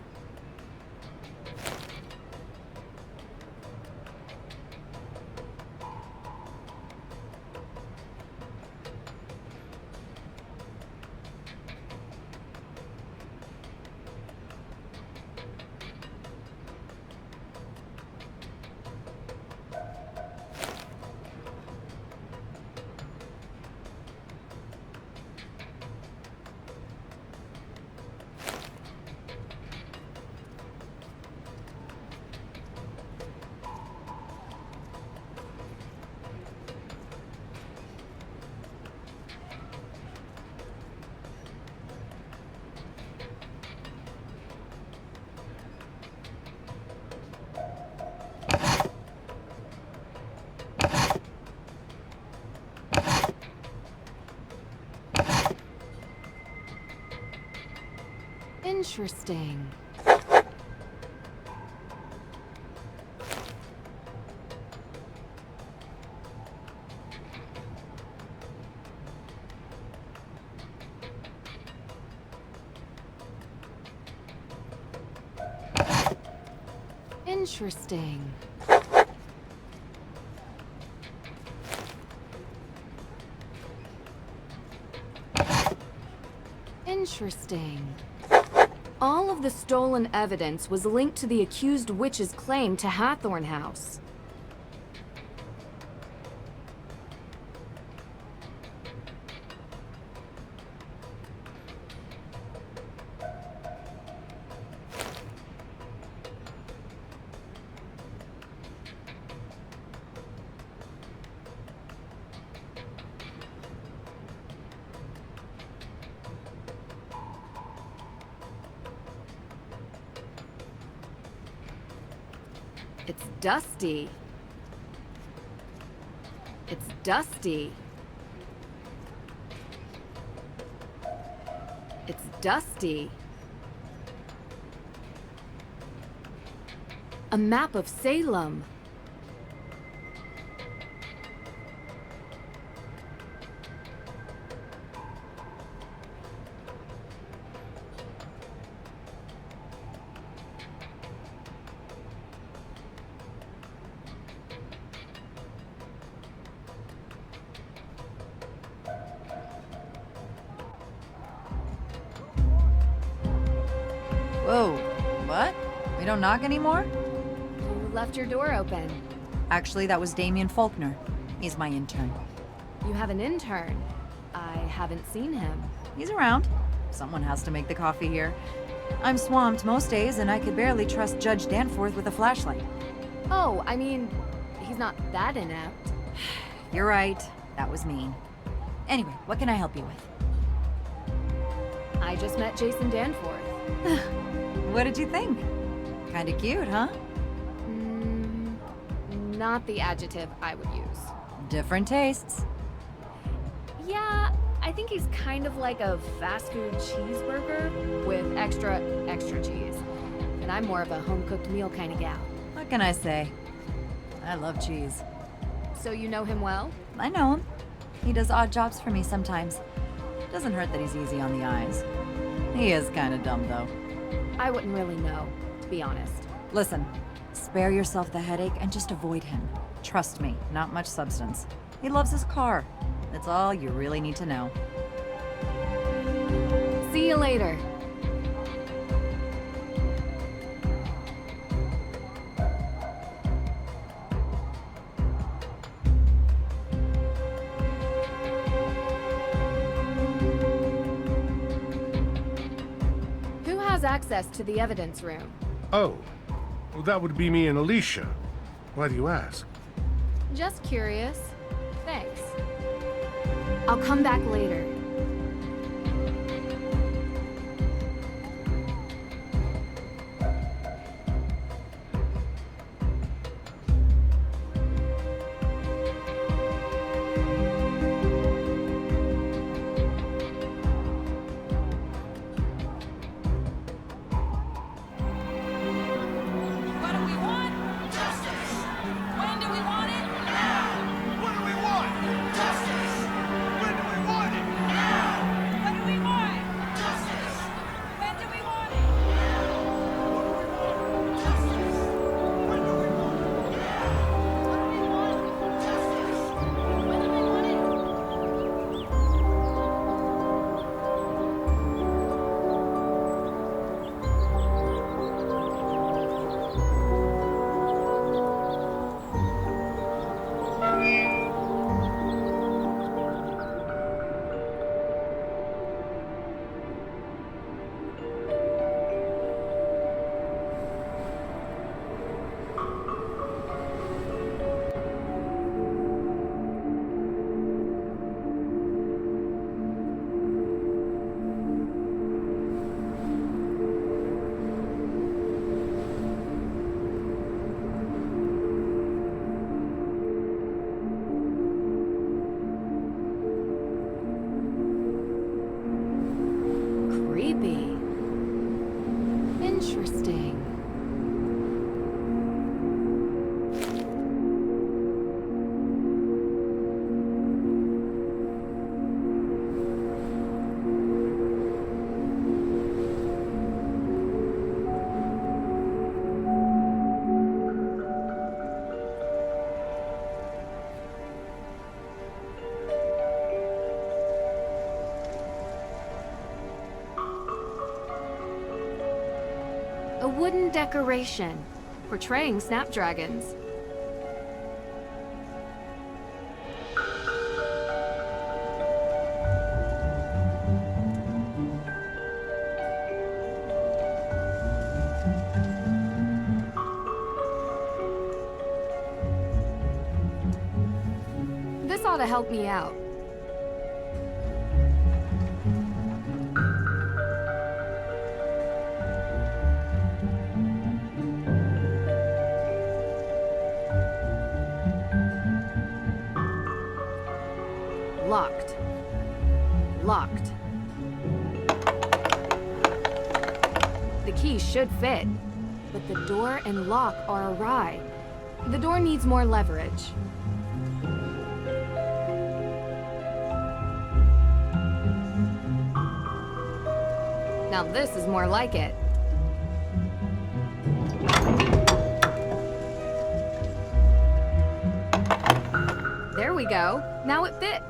Interesting. Interesting. Interesting. All of the stolen evidence was linked to the accused witch's claim to Harthorne House. It's dusty. It's dusty. It's dusty. A map of Salem. Whoa, what? We don't knock anymore? You left your door open. Actually, that was Damien Faulkner. He's my intern. You have an intern. I haven't seen him. He's around. Someone has to make the coffee here. I'm swamped most days, and I could barely trust Judge Danforth with a flashlight. Oh, I mean, he's not that inept. You're right. That was mean. Anyway, what can I help you with? I just met Jason Danforth. What did you think? Kinda cute, huh? Not the adjective I would use. Different tastes. Yeah, I think he's kind of like a fast food cheeseburger with extra cheese. And I'm more of a home-cooked meal kind of gal. What can I say? I love cheese. So you know him well? I know him. He does odd jobs for me sometimes. Doesn't hurt that he's easy on the eyes. He is kind of dumb, though. I wouldn't really know, to be honest. Listen, spare yourself the headache and just avoid him. Trust me, not much substance. He loves his car. That's all you really need to know. See you later. Who has access to the evidence room? Oh, well, that would be me and Alicia. Why do you ask? Just curious. Thanks. I'll come back later. Interesting. A wooden decoration portraying snapdragons. This ought to help me out. Locked. Locked. The key should fit, but the door and lock are awry. The door needs more leverage. Now this is more like it. There we go. Now it fits.